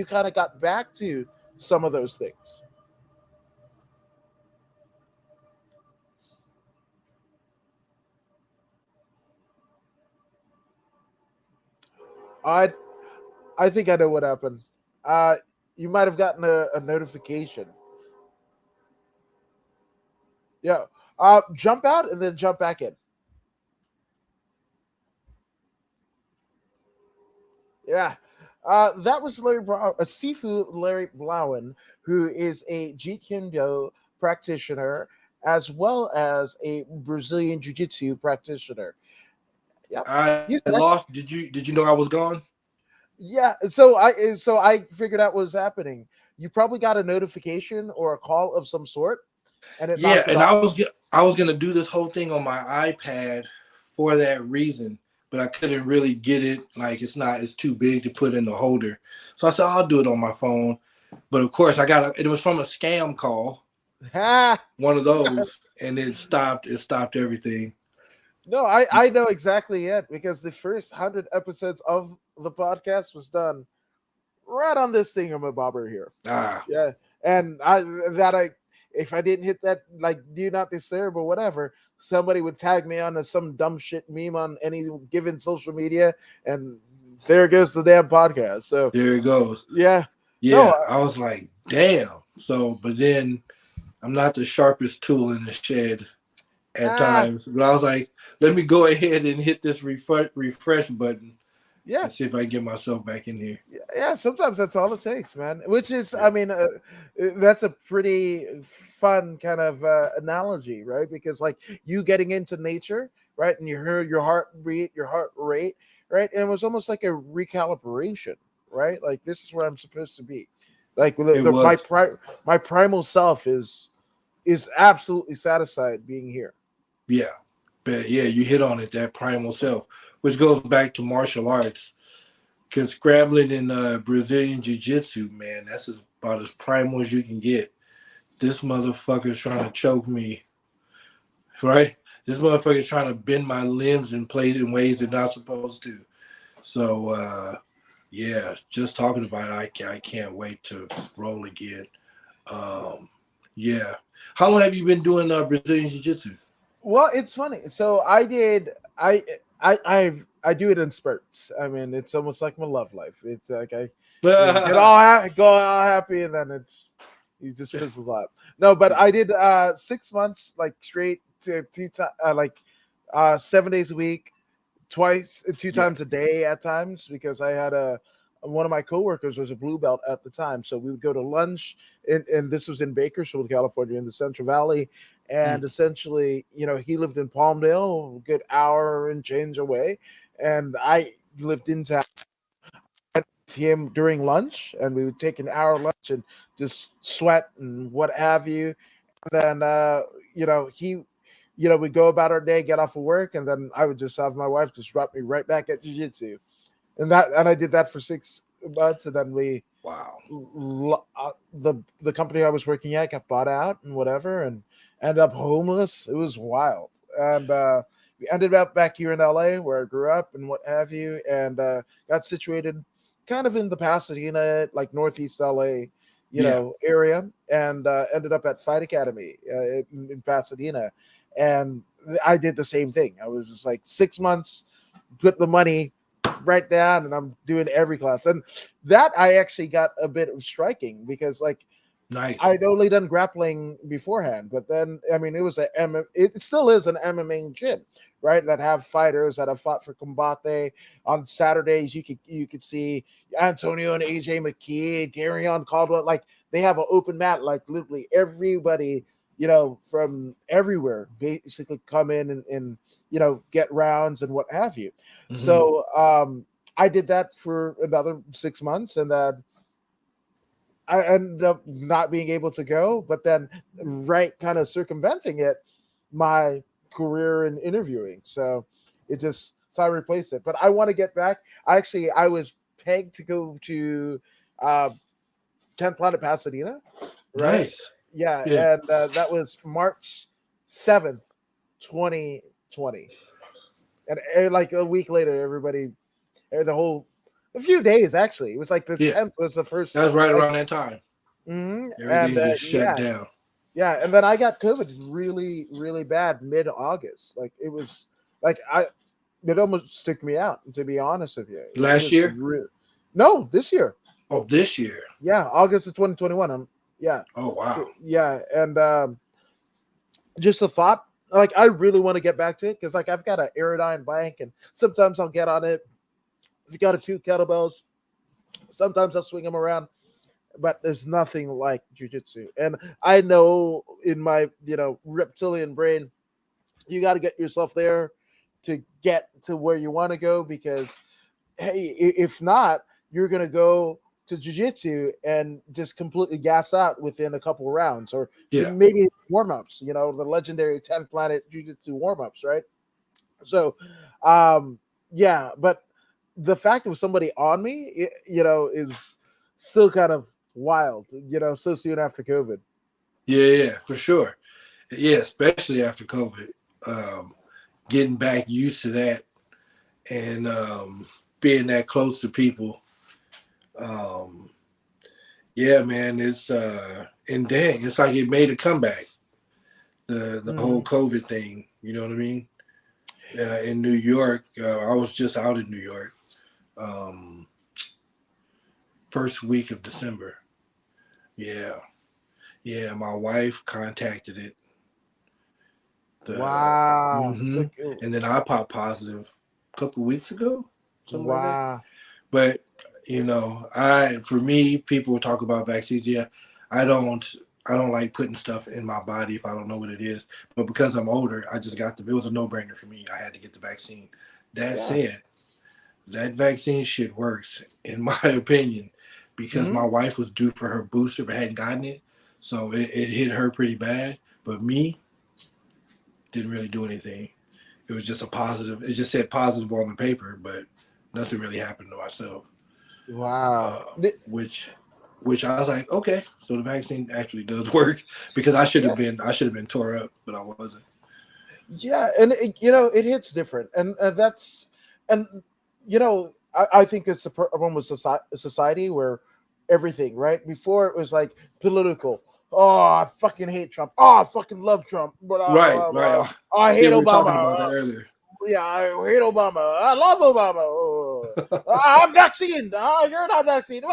S1: kind of got back to some of those things. I i think I know what happened. uh you might have gotten a notification. Yeah. Jump out and then jump back in. Yeah. That was a Sifu Larry Blouin, who is a Jeet Kune practitioner as well as a Brazilian Jiu Jitsu practitioner. Yep.
S2: I
S1: He's
S2: lost. Did you know I was gone?
S1: Yeah. So I figured out what was happening. You probably got a notification or a call of some sort, and it
S2: Yeah,
S1: knocked it
S2: and
S1: off.
S2: I was gonna do this whole thing on my iPad for that reason, but I couldn't really get it. Like it's too big to put in the holder. So I said I'll do it on my phone. But of course it was from a scam call,
S1: Ha!
S2: one of those, and it stopped everything.
S1: No, I know exactly it because the first 100 episodes of the podcast was done right on this thingamabobber here.
S2: Ah,
S1: Yeah, and I if I didn't hit that like do not disturb or whatever, somebody would tag me on some dumb shit meme on any given social media, and there goes the damn podcast. So
S2: there it goes.
S1: yeah, no,
S2: Yeah, I was like, damn. So, but then I'm not the sharpest tool in the shed at
S1: ah,
S2: times. But I was like, let me go ahead and hit this refresh button
S1: yeah,
S2: and see if I can get myself back in here.
S1: yeah. Sometimes that's all it takes, man. Which is,
S2: Yeah.
S1: I mean, that's a pretty fun kind of analogy, right? Because like you getting into nature, right, and you heard your heartbeat, your heart rate, right, and it was almost like a recalibration, right? Like this is where I'm supposed to be. Like
S2: It was.
S1: my primal self is absolutely satisfied being here.
S2: Yeah. But yeah, you hit on it, that primal self, which goes back to martial arts. Because scrambling in Brazilian Jiu Jitsu, man, that's about as primal as you can get. This motherfucker's trying to choke me, right? This motherfucker's trying to bend my limbs in place in ways they're not supposed to. So, yeah, just talking about it, I can't wait to roll again. Um, yeah. How long have you been doing Brazilian Jiu Jitsu?
S1: Well, it's funny. So I did. I do it in spurts. I mean, it's almost like my love life. It's like I go all happy, and then he just fizzles out. No, but I did 6 months like straight to like 7 days a week, twice, two
S2: Yeah.
S1: times a day at times because I had a one of my coworkers was a blue belt at the time, so we would go to lunch, and this was in Bakersfield, California, in the Central Valley,
S2: Mm.
S1: and essentially, he lived in Palmdale, a good hour and change away, and I lived in town with him during lunch, and we would take an hour lunch and just sweat and what have you. And then he we'd go about our day, get off of work, and then I would just have my wife just drop me right back at jiu-jitsu. And I did that for 6 months, and then
S2: Wow.
S1: the company I was working at got bought out and whatever, and ended up homeless. It was wild, and we ended up back here in LA where I grew up and what have you, and got situated kind of in the Pasadena, like Northeast LA,
S2: Yeah.
S1: area, and ended up at Fight Academy in Pasadena, and I did the same thing. I was just like 6 months, put the money right down, and I'm doing every class. And that I actually got a bit of striking because like
S2: Nice.
S1: I'd only done grappling beforehand, but then I mean it still is an MMA gym, right? That have fighters that have fought for Combate. On Saturdays you could see Antonio and AJ McKee, Darion Caldwell, like they have an open mat, like literally everybody, from everywhere basically come in and get rounds and what have you.
S2: Mm-hmm.
S1: So I did that for another 6 months, and then I ended up not being able to go, but then right kind of circumventing it, my career in interviewing. So I replaced it. But I want to get back. I was pegged to go to uh 10th Planet Pasadena, right?
S2: Nice.
S1: Yeah,
S2: Yeah.
S1: and that was March 7th, 2020. And like a week later, everybody, the whole, a few days actually. It was like the
S2: Yeah.
S1: 10th was the first.
S2: That was right
S1: Like,
S2: around that time.
S1: and
S2: Everything just shut
S1: yeah,
S2: down.
S1: yeah, and then I got COVID really, really bad mid-August. Like it was like it almost took me out. To be honest with you,
S2: Last year?
S1: No, this year.
S2: Oh, this year.
S1: Yeah, August of 2021. Yeah.
S2: Oh, wow.
S1: Yeah, and just the thought, like I really want to get back to it because like I've got an Aerodyne bike, and sometimes I'll get on it. If you got a few kettlebells, sometimes I'll swing them around, but there's nothing like jujitsu. And I know in my reptilian brain, you got to get yourself there to get to where you want to go, because hey, if not, you're gonna go to jiu-jitsu and just completely gas out within a couple of rounds, or maybe warm-ups, the legendary 10th Planet Jiu-Jitsu warm-ups, right? So yeah, but the fact of somebody on me, is still kind of wild, so soon after COVID.
S2: Yeah, for sure. Yeah, especially after COVID. Getting back used to that, and being that close to people. Yeah, man, it's and dang, it's like it made a comeback. The whole COVID thing, you know what I mean? In New York, I was just out in New York, first week of December. Yeah, my wife contacted it.
S1: Wow.
S2: And then I popped positive a couple weeks ago, something like that.
S1: Wow.
S2: But for me, people will talk about vaccines. Yeah, I don't like putting stuff in my body if I don't know what it is. But because I'm older, I just got it was a no-brainer for me. I had to get the vaccine. That said, that vaccine shit works, in my opinion, because my wife was due for her booster but hadn't gotten it. So it hit her pretty bad. But me, didn't really do anything. It was just a positive. It just said positive on the paper, but nothing really happened to myself.
S1: Wow.
S2: Which I was like, okay, so the vaccine actually does work, because I should have been tore up, but I wasn't.
S1: Yeah, and it hits different, and that's, and I think it's a problem with society where everything, right? Before it was like political. Oh, I fucking hate Trump. Oh, I fucking love Trump. But
S2: Right.
S1: Oh, I hate Obama.
S2: We were talking about that earlier.
S1: Yeah, I hate Obama. I love Obama. Oh, I'm vaccinated. You're not vaccinated.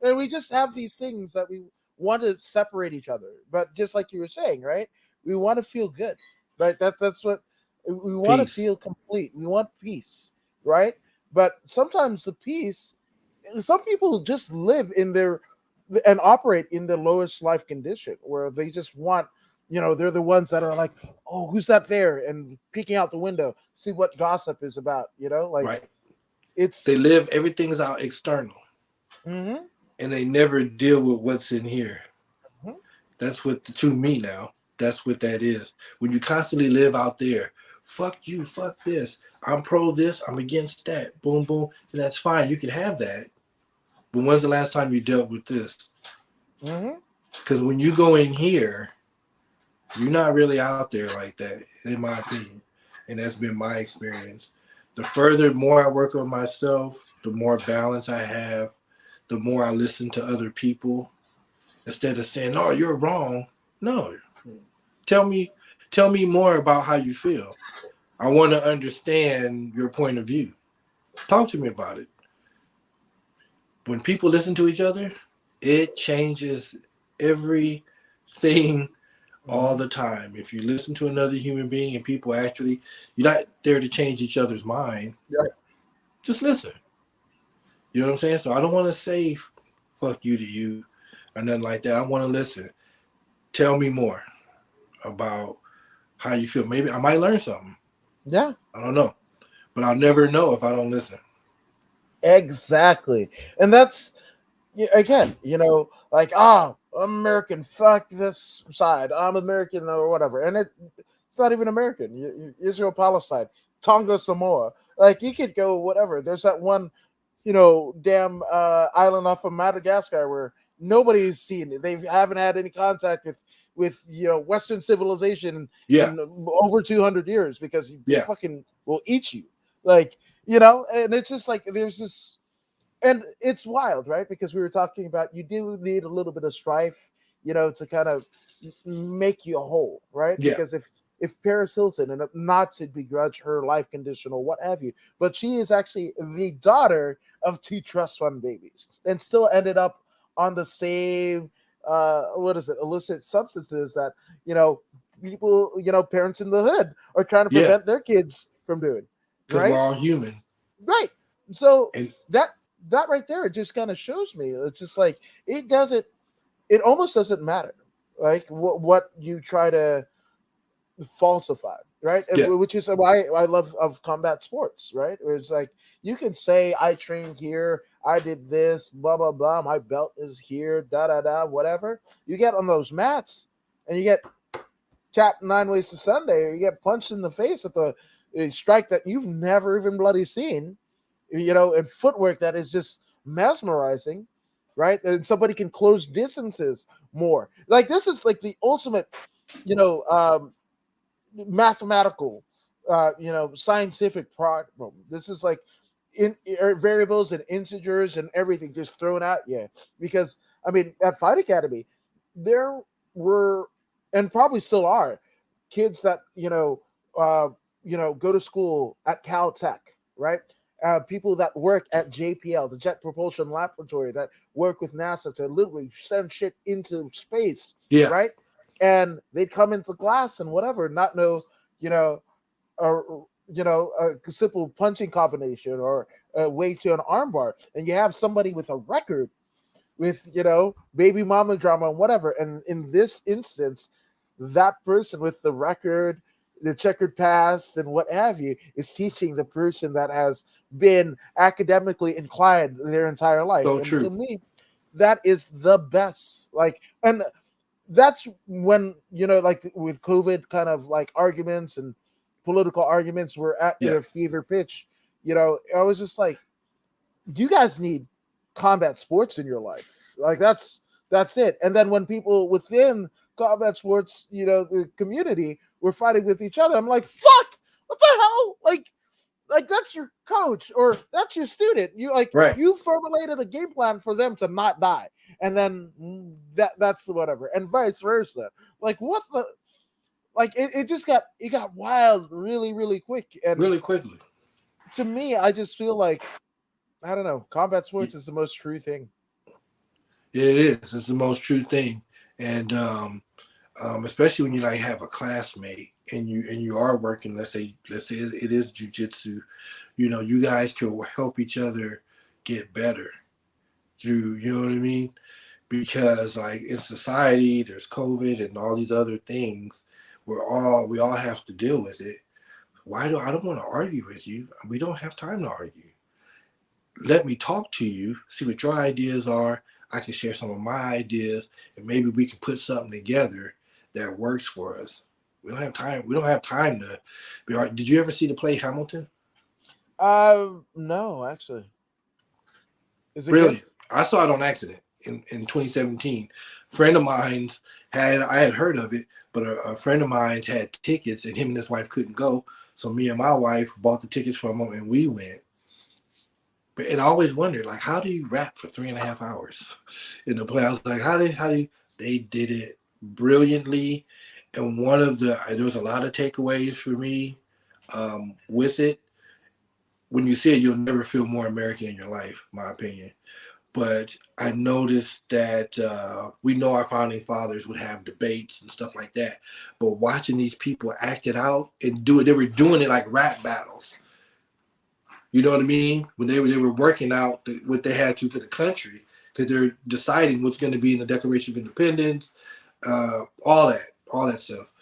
S1: And we just have these things that we want to separate each other. But just like you were saying, right? We want to feel good, right? That's what we want to feel complete. We want peace, right? But sometimes the peace, some people just live in their and operate in the lowest life condition, where they just want, they're the ones that are like, oh, who's that there? And peeking out the window, see what gossip is about,
S2: right.
S1: It's,
S2: they live, everything's out external,
S1: and
S2: they never deal with what's in here. That's what, to me now, that's what that is. When you constantly live out there, fuck you, fuck this, I'm pro this, I'm against that, boom, boom, and that's fine. You can have that. But when's the last time you dealt with this? Because when you go in here, you're not really out there like that, in my opinion. And that's been my experience. The more I work on myself, the more balance I have, the more I listen to other people. Instead of saying, "Oh, you're wrong." No. Tell me more about how you feel. I want to understand your point of view. Talk to me about it. When people listen to each other, it changes everything all the time. If you listen to another human being and people actually, you're not there to change each other's mind.
S1: Yeah.
S2: Just listen. You know what I'm saying? So I don't want to say fuck you to you or nothing like that. I want to listen. Tell me more about how you feel. Maybe I might learn something.
S1: Yeah.
S2: I don't know. But I'll never know if I don't listen.
S1: Exactly. And that's, again, like, I'm American, fuck this side. I'm American or whatever. And it's not even American. Israel, Palestine, Tonga, Samoa. Like, you could go whatever. There's that one, damn island off of Madagascar where nobody's seen it. They haven't had any contact with Western civilization
S2: Yeah.
S1: in over 200 years because they
S2: Yeah.
S1: fucking will eat you. Like, and it's just like there's this, and it's wild, right? Because we were talking about you do need a little bit of strife, to kind of make you whole, right?
S2: Yeah.
S1: Because if Paris Hilton, and not to begrudge her life condition or what have you, but she is actually the daughter of two trust fund babies and still ended up on the same what is it, illicit substances that people, parents in the hood are trying to prevent their kids from doing,
S2: because
S1: right?
S2: we're all human,
S1: right? So
S2: and
S1: that right there, it just kind of shows me, it's just like it almost doesn't matter like what you try to falsify, right?
S2: Yeah.
S1: Which is why I love of combat sports, right? Where it's like you can say I trained here, I did this, blah blah blah, my belt is here, da da da, whatever. You get on those mats and you get tapped 9 ways to Sunday, or you get punched in the face with a strike that you've never even bloody seen, and footwork that is just mesmerizing, right? And somebody can close distances more. Like this is like the ultimate, mathematical, scientific problem. This is like variables and integers and everything just thrown at you. Because I mean, at Fight Academy, there were and probably still are kids that go to school at Caltech, right? People that work at JPL, the Jet Propulsion Laboratory, that work with NASA to literally send shit into space, right? And they'd come into class and whatever, not know, a simple punching combination or a way to an armbar, and you have somebody with a record with baby mama drama and whatever. And in this instance, that person with the record, the checkered past, and what have you, is teaching the person that has been academically inclined their entire life.
S2: So
S1: and
S2: true.
S1: To me, that is the best. Like, and that's when like with COVID, kind of like arguments and political arguments were at their fever pitch. I was just like, you guys need combat sports in your life. Like that's it. And then when people within combat sports, the community were fighting with each other, I'm like, fuck, what the hell? Like that's your coach or that's your student. You formulated a game plan for them to not die. And then that's whatever. And vice versa. Like what the like it got wild really, really quick. And
S2: really quickly.
S1: To me, I just feel like I don't know. Combat sports is the most true thing.
S2: It is. It's the most true thing, and especially when you like have a classmate and you are working. Let's say it is jujitsu. You guys can help each other get better through. You know what I mean? Because like in society, there's COVID and all these other things. We all have to deal with it. I don't want to argue with you. We don't have time to argue. Let me talk to you, see what your ideas are. I can share some of my ideas, and maybe we can put something together that works for us. We don't have time. We don't have time to be. Did you ever see the play Hamilton?
S1: No, actually.
S2: Is it brilliant? Good? I saw it on accident in 2017. Friend of mine's I had heard of it, but a friend of mine's had tickets, and him and his wife couldn't go. So me and my wife bought the tickets for him, and we went. And I always wondered, like, how do you rap for 3.5 hours in the play? I was like, how do you? They did it brilliantly. And there was a lot of takeaways for me with it. when you see it, you'll never feel more American in your life, in my opinion. But I noticed that we know our founding fathers would have debates and stuff like that. But watching these people act it out and do it, they were doing it like rap battles. You know what I mean? When they were working out what they had to for the country, because they're deciding what's going to be in the Declaration of Independence, all that stuff.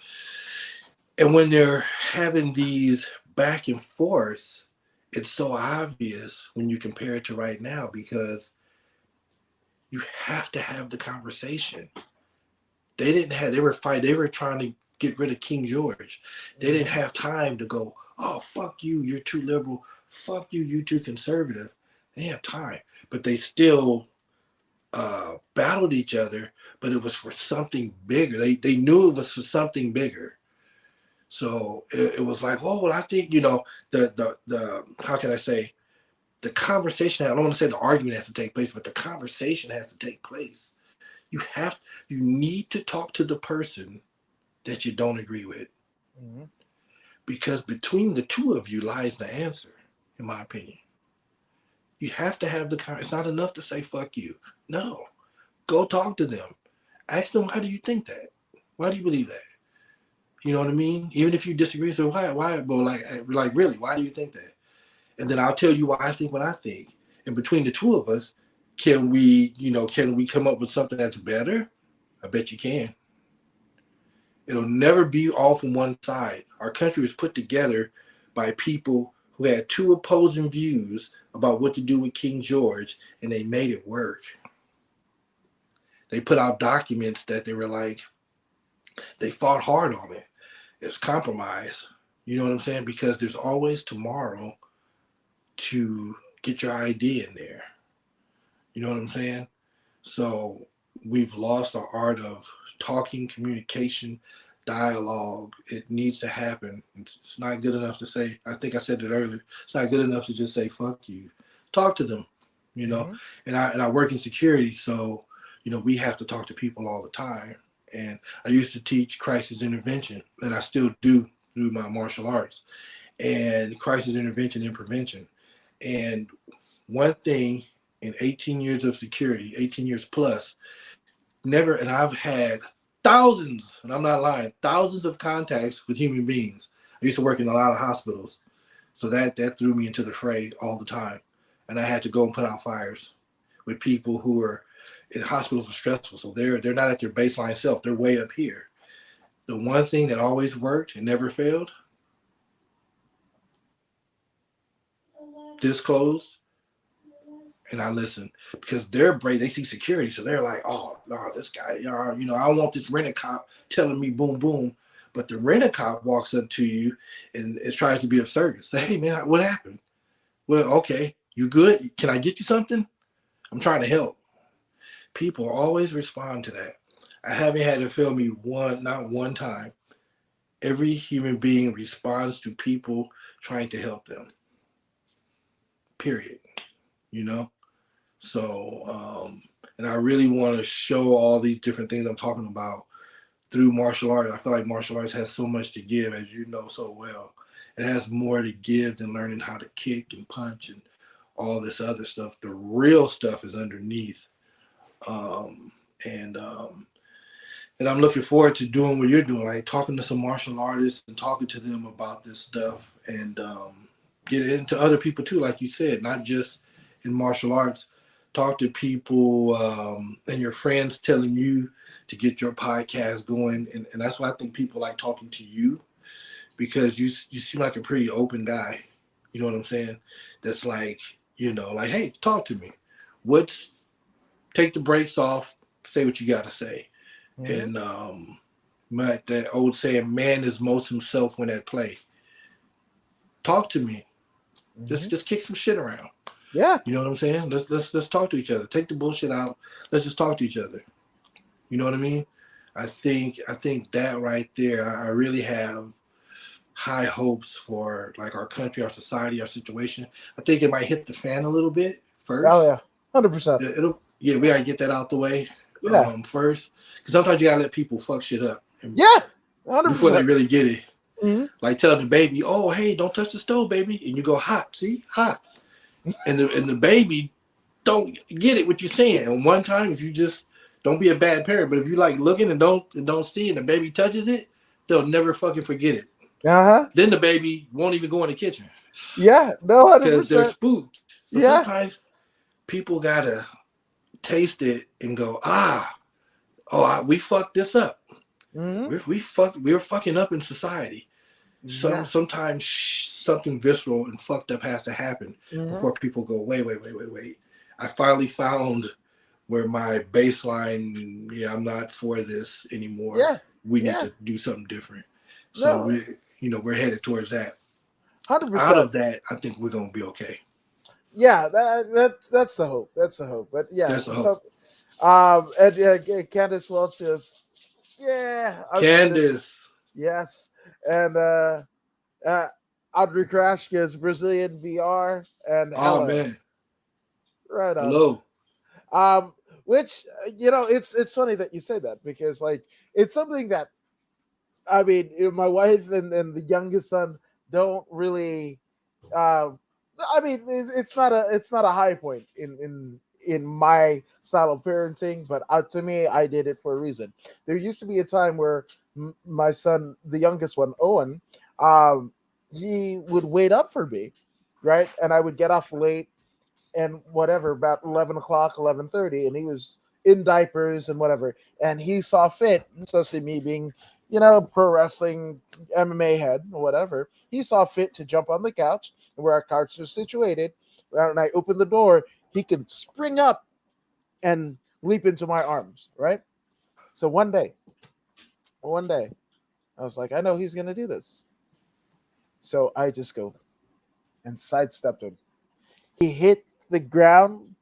S2: And when they're having these back and forths, it's so obvious when you compare it to right now, because you have to have the conversation. They were trying to get rid of King George. They didn't have time to go, oh, fuck you, you're too liberal. Fuck you, you too conservative. They didn't have time. But they still battled each other, but it was for something bigger. They knew it was for something bigger. So it was like, oh, well, I think, the how can I say, the conversation, I don't want to say the argument has to take place, but the conversation has to take place. You need to talk to the person that you don't agree with. Mm-hmm. Because between the two of you lies the answer, in my opinion. You have to have it's not enough to say, fuck you. No. Go talk to them. Ask them, why do you think that? Why do you believe that? You know what I mean? Even if you disagree, so why? But like really, why do you think that? And then I'll tell you why I think what I think. And between the two of us, can we come up with something that's better? I bet you can. It'll never be all from one side. Our country was put together by people who had two opposing views about what to do with King George, and they made it work. They put out documents that they were like, they fought hard on it. It's compromise. You know what I'm saying? Because there's always tomorrow to get your idea in there. You know what I'm saying? So we've lost the art of talking, communication, dialogue. It needs to happen. It's not good enough to say, I think I said it earlier, it's not good enough to just say, fuck you. Talk to them, Mm-hmm. And I work in security, so, we have to talk to people all the time. And I used to teach crisis intervention, and I still do through my martial arts, and crisis intervention and prevention. And one thing in 18 years of security, 18 years plus, and I've had thousands, and I'm not lying, thousands of contacts with human beings. I used to work in a lot of hospitals, so that threw me into the fray all the time. And I had to go and put out fires with people who are in hospitals are stressful. So they're not at their baseline self. They're way up here. The one thing that always worked and never failed, disclosed, and I listen, because they're brave. They see security, so they're like, oh, no, this guy, I don't want this rent-a-cop telling me boom, boom. But the rent-a-cop walks up to you and tries to be of service. Say, hey, man, what happened? Well, okay, you good? Can I get you something? I'm trying to help. People always respond to that. I haven't had it fail me not one time. Every human being responds to people trying to help them. Period. So, and I really want to show all these different things I'm talking about through martial arts. I feel like martial arts has so much to give, as you know so well. It has more to give than learning how to kick and punch and all this other stuff. The real stuff is underneath. And I'm looking forward to doing what you're doing, like talking to some martial artists and talking to them about this stuff, and get into other people too, like you said, not just in martial arts. Talk to people and your friends telling you to get your podcast going, and that's why I think people like talking to you, because you seem like a pretty open guy. You know what I'm saying? That's like, like, hey, talk to me. Take the brakes off, say what you got to say. Mm-hmm. And that old saying, man is most himself when at play. Talk to me. Mm-hmm. Just kick some shit around.
S1: Yeah.
S2: You know what I'm saying? Let's talk to each other. Take the bullshit out. Let's just talk to each other. You know what I mean? I think that right there, I really have high hopes for like our country, our society, our situation. I think it might hit the fan a little bit first.
S1: Oh yeah, 100%.
S2: We gotta get that out the way first, because sometimes you gotta let people fuck shit up.
S1: Yeah, 100%.
S2: Before they really get it.
S1: Mm-hmm.
S2: Like telling the baby, "Oh, hey, don't touch the stove, baby," and you go, "Hot, see, hot," and the baby don't get it what you're saying. And one time, if you just don't be a bad parent, but if you like looking and don't see, and the baby touches it, they'll never fucking forget it.
S1: Uh-huh.
S2: Then the baby won't even go in the kitchen
S1: Yeah, no,
S2: because they're
S1: 100%.
S2: spooked. So
S1: Yeah.
S2: sometimes people gotta taste it and go, oh, we fucked this up.
S1: Mm-hmm.
S2: We're fucking up in society.
S1: Yeah.
S2: Sometimes something visceral and fucked up has to happen
S1: Mm-hmm.
S2: before people go, wait. I finally found where my baseline, yeah, I'm not for this anymore.
S1: Yeah.
S2: We need
S1: Yeah.
S2: to do something different. So
S1: No,
S2: we're headed towards that. Out
S1: 100%.
S2: of that, I think we're gonna be okay.
S1: Yeah, that's the hope. That's the hope. But yeah,
S2: That's the hope.
S1: so and Candace Welch says, yeah, I'm finished.
S2: Candace.
S1: Yes, and Audrey Krashka's Brazilian VR and
S2: Oh
S1: Helen.
S2: man.
S1: Right on.
S2: Hello.
S1: Which it's funny that you say that because like it's something that I mean my wife and the youngest son don't really. Uh, I mean it's not a high point in my style of parenting, but to me I did it for a reason. There used to be a time where my son, the youngest one, Owen, um, he would wait up for me, right, and I would get off late and whatever about 11 o'clock 11:30, and he was in diapers and whatever, and he saw fit, especially me being pro wrestling MMA head or whatever, he saw fit to jump on the couch where our couch was situated, and I opened the door, he could spring up and leap into my arms, right? So one day I was like, I know he's gonna do this, so I just go and sidestepped him. He hit the ground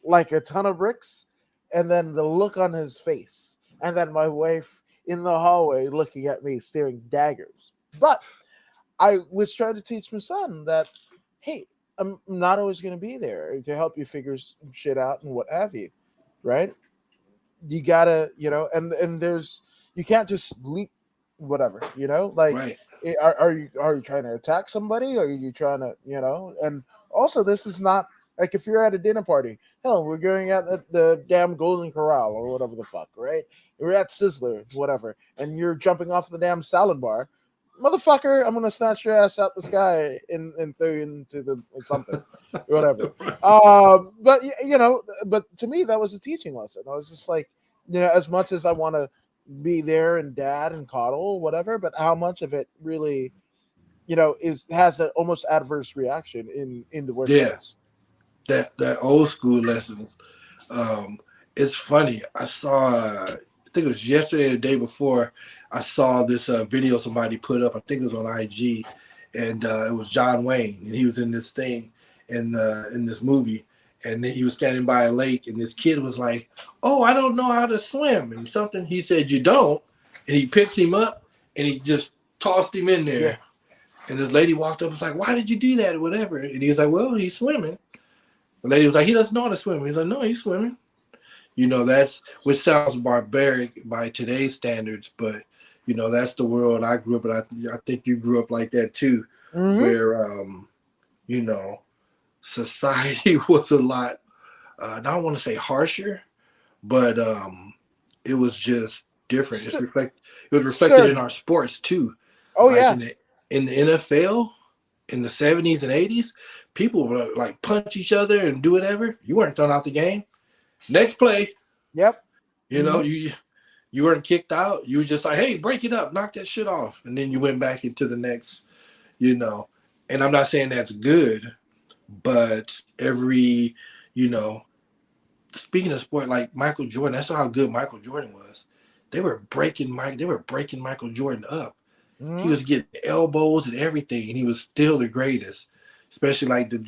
S1: like a ton of bricks, and then the look on his face, and then my wife in the hallway looking at me, staring daggers. But I was trying to teach my son that, hey, I'm not always going to be there to help you figure shit out and what have you, right? You gotta, and there's you can't just leap, whatever, like.
S2: Right.
S1: Are you trying to attack somebody? Or are you trying to, And also, this is not like if you're at a dinner party. Hell, we're going out at the damn Golden Corral or whatever the fuck, right? We're at Sizzler, whatever, and you're jumping off the damn salad bar, motherfucker. I'm gonna snatch your ass out the sky and throw you into the something, whatever. But but to me that was a teaching lesson. I was just like, as much as I want to be there and dad and coddle whatever, but how much of it really has an almost adverse reaction in the worst
S2: Yeah.
S1: ways.
S2: That old school lessons. It's funny. I saw, I think it was yesterday or the day before, I saw this video somebody put up. I think it was on IG, and it was John Wayne, and he was in this thing in this movie, and then he was standing by a lake, and this kid was like, "Oh, I don't know how to swim," and something. He said, "You don't," and he picks him up, and he just tossed him in
S1: Yeah.
S2: there. And this lady walked up and was like, "Why did you do that?" or whatever. And he was like, "Well, he's swimming." The lady was like, "He doesn't know how to swim." He's like, "No, he's swimming." That's which sounds barbaric by today's standards, but that's the world I grew up in. I think you grew up like that too,
S1: Mm-hmm.
S2: where you know, society was a lot. I don't want to say harsher, but it was just different. It was reflected in
S1: Stern.
S2: our sports too.
S1: Oh
S2: Like
S1: yeah.
S2: in the NFL in the 70s and 80s, people would like punch each other and do whatever. You weren't thrown out the game. Next play,
S1: Yep.
S2: you know,
S1: Mm-hmm.
S2: you weren't kicked out. You were just like, hey, break it up, knock that shit off. And then you went back into the next, and I'm not saying that's good, but you know, speaking of sport, like Michael Jordan, that's how good Michael Jordan was. They were breaking Michael Jordan up. He
S1: Mm-hmm.
S2: was getting elbows and everything, and he was still the greatest. Especially like the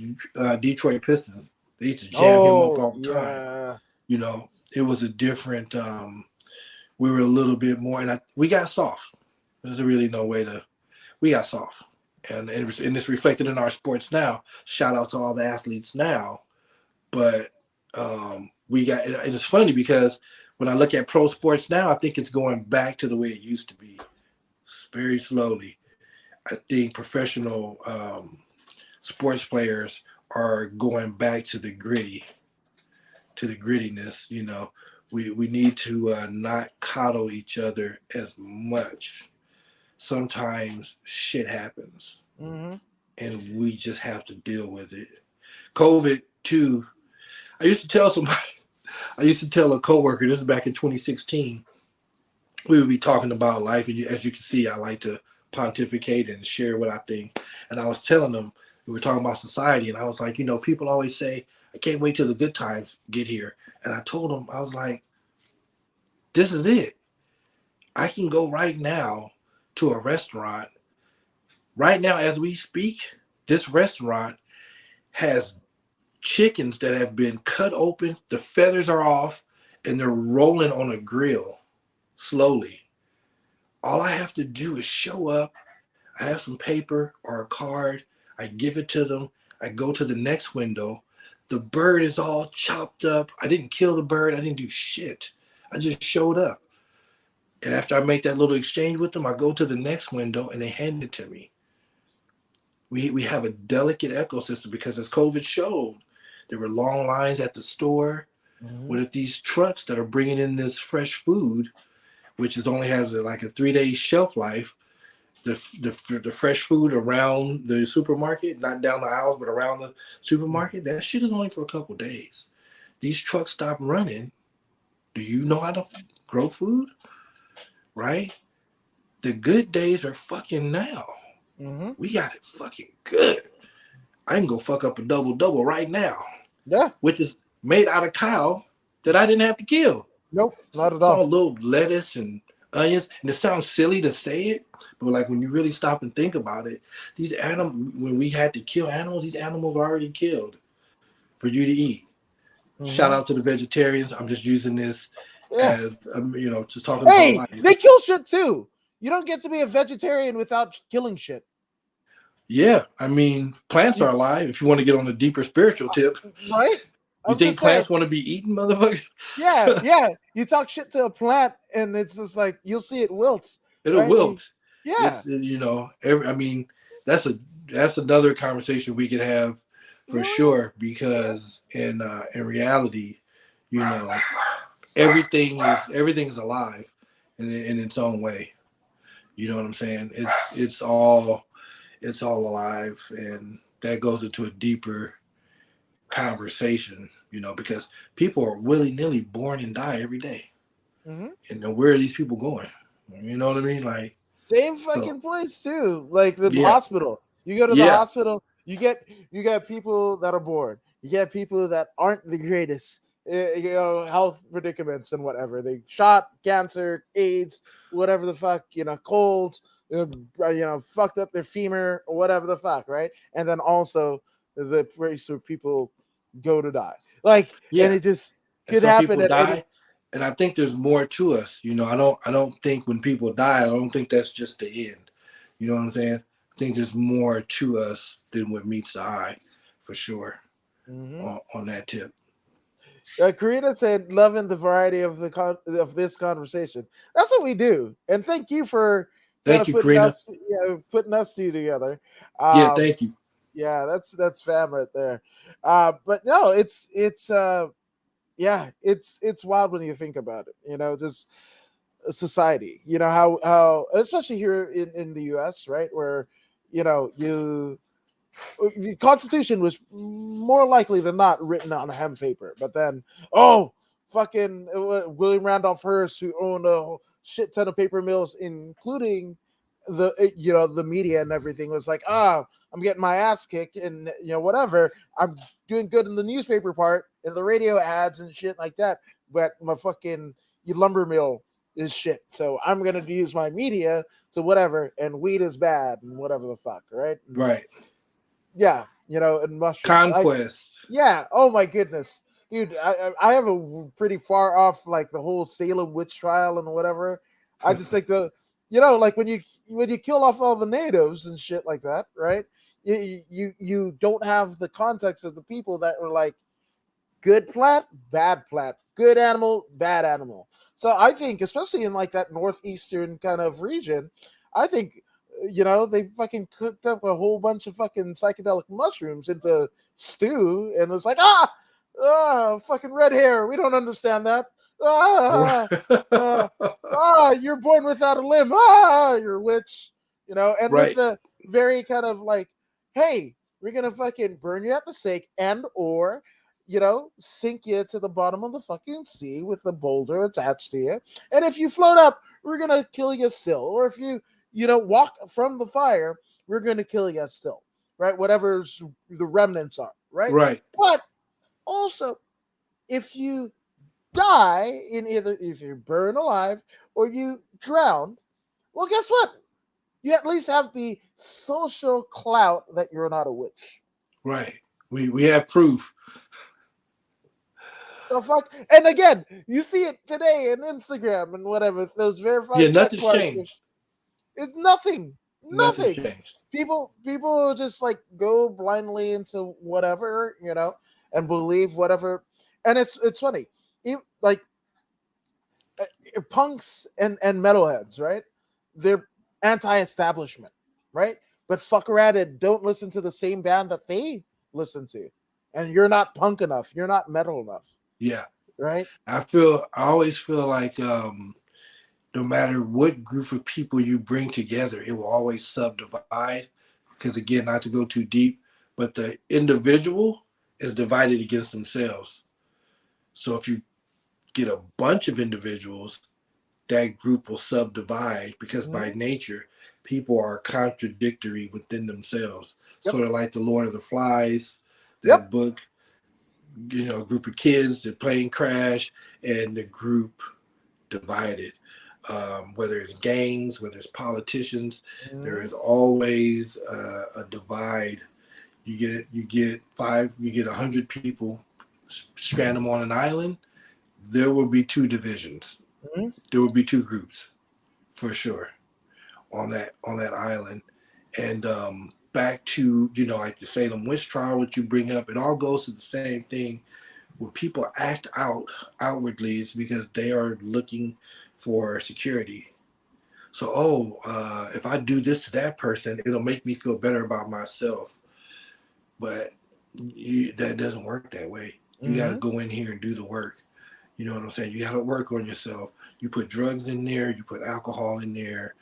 S2: Detroit Pistons, they used to jam him up
S1: Oh
S2: all the time.
S1: yeah.
S2: It was a different. We were a little bit more, and we got soft. There's really no way to. We got soft, and it's reflected in our sports now. Shout out to all the athletes now, but we got. And it's funny because when I look at pro sports now, I think it's going back to the way it used to be, very slowly. I think professional sports players are going back to the grittiness. We need to not coddle each other as much. Sometimes shit happens, and we just have to deal with it. COVID too. I used to tell somebody. I used to tell a coworker. This is back in 2016. We would be talking about life, and as you can see, I like to pontificate and share what I think. And I was telling them, we were talking about society, and I was like, people always say, I can't wait till the good times get here. And I told them, I was like, this is it. I can go right now to a restaurant. Right now, as we speak, this restaurant has chickens that have been cut open. The feathers are off, and they're rolling on a grill slowly. All I have to do is show up. I have some paper or a card. I give it to them. I go to the next window. The bird is all chopped up. I didn't kill the bird. I didn't do shit. I just showed up. And after I make that little exchange with them, I go to the next window and they hand it to me. We have a delicate ecosystem because as COVID showed, there were long lines at the store with these trucks that are bringing in this fresh food, which only has like a 3-day shelf life. The fresh food around the supermarket, not down the aisles, but around the supermarket, that shit is only for a couple days. These trucks stop running. Do you know how to grow food? Right? The good days are fucking now. We got it fucking good. I can go fuck up a double right now.
S1: Yeah.
S2: Which is made out of cow that I didn't have to kill.
S1: Nope, not at all.
S2: It's all little lettuce and onions. And it sounds silly to say it, but like when you really stop and think about it, these animals, when we had to kill animals, these animals are already killed for you to eat. Shout out to the vegetarians. I'm just using this as, just talking about life.
S1: They kill shit too. You don't get to be a vegetarian without killing shit.
S2: Yeah, I mean, plants are alive. If you want to get on a deeper spiritual tip,
S1: right?
S2: You think plants want to be eaten, motherfucker?
S1: Yeah. You talk shit to a plant, and it's just like you'll see it wilts.
S2: It'll wilt.
S1: Yeah.
S2: That's another conversation we could have for sure. Because in reality, everything is alive in its own way. You know what I'm saying? It's all alive, and that goes into a deeper conversation, because people are willy-nilly born and die every day. And then where are these people going? You know what I mean? Like
S1: same fucking place too. Like the hospital. You go to the hospital, you get people that are bored. You get people that aren't the greatest. Health predicaments and whatever. They shot, cancer, AIDS, whatever the fuck, colds, fucked up their femur or whatever the fuck, right? And then also the place where people go to die. And it just could happen.
S2: And I think there's more to us. I don't think when people die, I don't think that's just the end. You know what I'm saying? I think there's more to us than what meets the eye, for sure. On that tip.
S1: Karina said, "Loving the variety of this conversation." That's what we do, and thank you for putting
S2: Karina.
S1: Putting us two together.
S2: Thank you.
S1: Yeah, that's fam right there. But no, it's wild when you think about it. Just society. How especially here in the U.S., right, where the Constitution was more likely than not written on hemp paper, but then fucking William Randolph Hearst, who owned a shit ton of paper mills, including the media and everything, was like, I'm getting my ass kicked, and whatever, I'm doing good in the newspaper part and the radio ads and shit like that, but my fucking lumber mill is shit, so I'm gonna use my media to whatever, and weed is bad and whatever the fuck, right? Yeah, and mushrooms.
S2: Conquest.
S1: Oh my goodness, dude. I have a pretty far off like the whole Salem witch trial and whatever. I just think like when you kill off all the natives and shit like that, right? You don't have the context of the people that were like good plant, bad plant, good animal, bad animal. So I think, especially in like that northeastern kind of region, I think They fucking cooked up a whole bunch of fucking psychedelic mushrooms into stew, and it was like, fucking red hair. We don't understand that. You're born without a limb. You're a witch. And with
S2: Right.
S1: the very kind of like, hey, we're gonna fucking burn you at the stake, and or sink you to the bottom of the fucking sea with the boulder attached to you. And if you float up, we're gonna kill you still. Or if you walk from the fire, we're gonna kill you still. Right? Whatever's the remnants are, right?
S2: Right.
S1: But also, if you die in either if you burn alive or you drown, well, guess what? You at least have the social clout that you're not a witch.
S2: Right. We have proof.
S1: The fuck? And again, you see it today in Instagram and whatever, those verified check
S2: Nothing's
S1: marks.
S2: changed.
S1: It's nothing.
S2: Nothing's changed.
S1: People just like go blindly into whatever, and believe whatever. And it's funny. Like punks and metalheads, right? They're anti-establishment, right? But fuck around and don't listen to the same band that they listen to. And you're not punk enough. You're not metal enough.
S2: Yeah.
S1: Right?
S2: I always feel like no matter what group of people you bring together, it will always subdivide. Because again, not to go too deep, but the individual is divided against themselves. So if you get a bunch of individuals, that group will subdivide because by nature, people are contradictory within themselves. Yep. Sort of like the Lord of the Flies, that book, a group of kids, the plane crash, and the group divided. Whether it's gangs, whether it's politicians, there is always a divide. You get 100 people, strand them on an island, there will be two divisions. There will be two groups for sure on that island. And back to like the Salem witch trial, what you bring up, it all goes to the same thing. When people act outwardly, it's because they are looking for security. So if I do this to that person, it'll make me feel better about myself. But that doesn't work that way. You got to go in here and do the work. You know what I'm saying? You got to work on yourself. You put drugs in there. You put alcohol in there.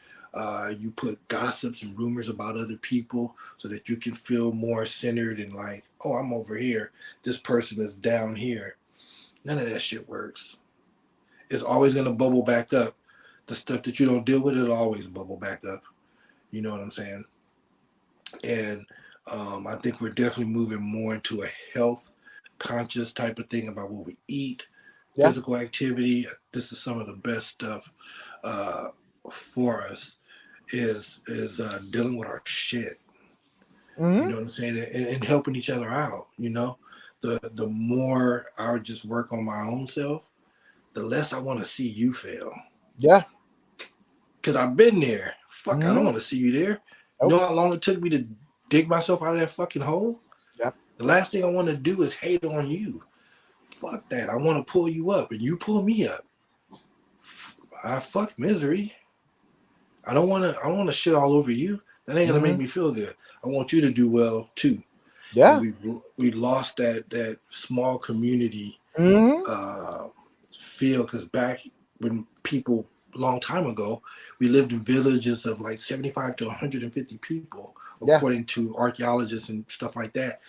S2: You put gossips and rumors about other people so that you can feel more centered and like, oh, I'm over here. This person is down here. None of that shit works. It's always going to bubble back up. The stuff that you don't deal with, it'll always bubble back up. You know what I'm saying? And I think we're definitely moving more into a health conscious type of thing about what we eat. Physical activity. This is some of the best stuff for us is dealing with our shit. You know what I'm saying? And helping each other out. The more I just work on my own self, the less I want to see you fail.
S1: Yeah.
S2: Because I've been there. Fuck, I don't want to see you there. You know how long it took me to dig myself out of that fucking hole?
S1: Yeah.
S2: The last thing I want to do is hate on you. Fuck that. I want to pull you up and you pull me up. I fuck misery. I don't want to shit all over you. That ain't gonna make me feel good. I want you to do well too.
S1: Yeah.
S2: We lost that small community feel, because back when people a long time ago, we lived in villages of like 75 to 150 people, according to archaeologists and stuff like that.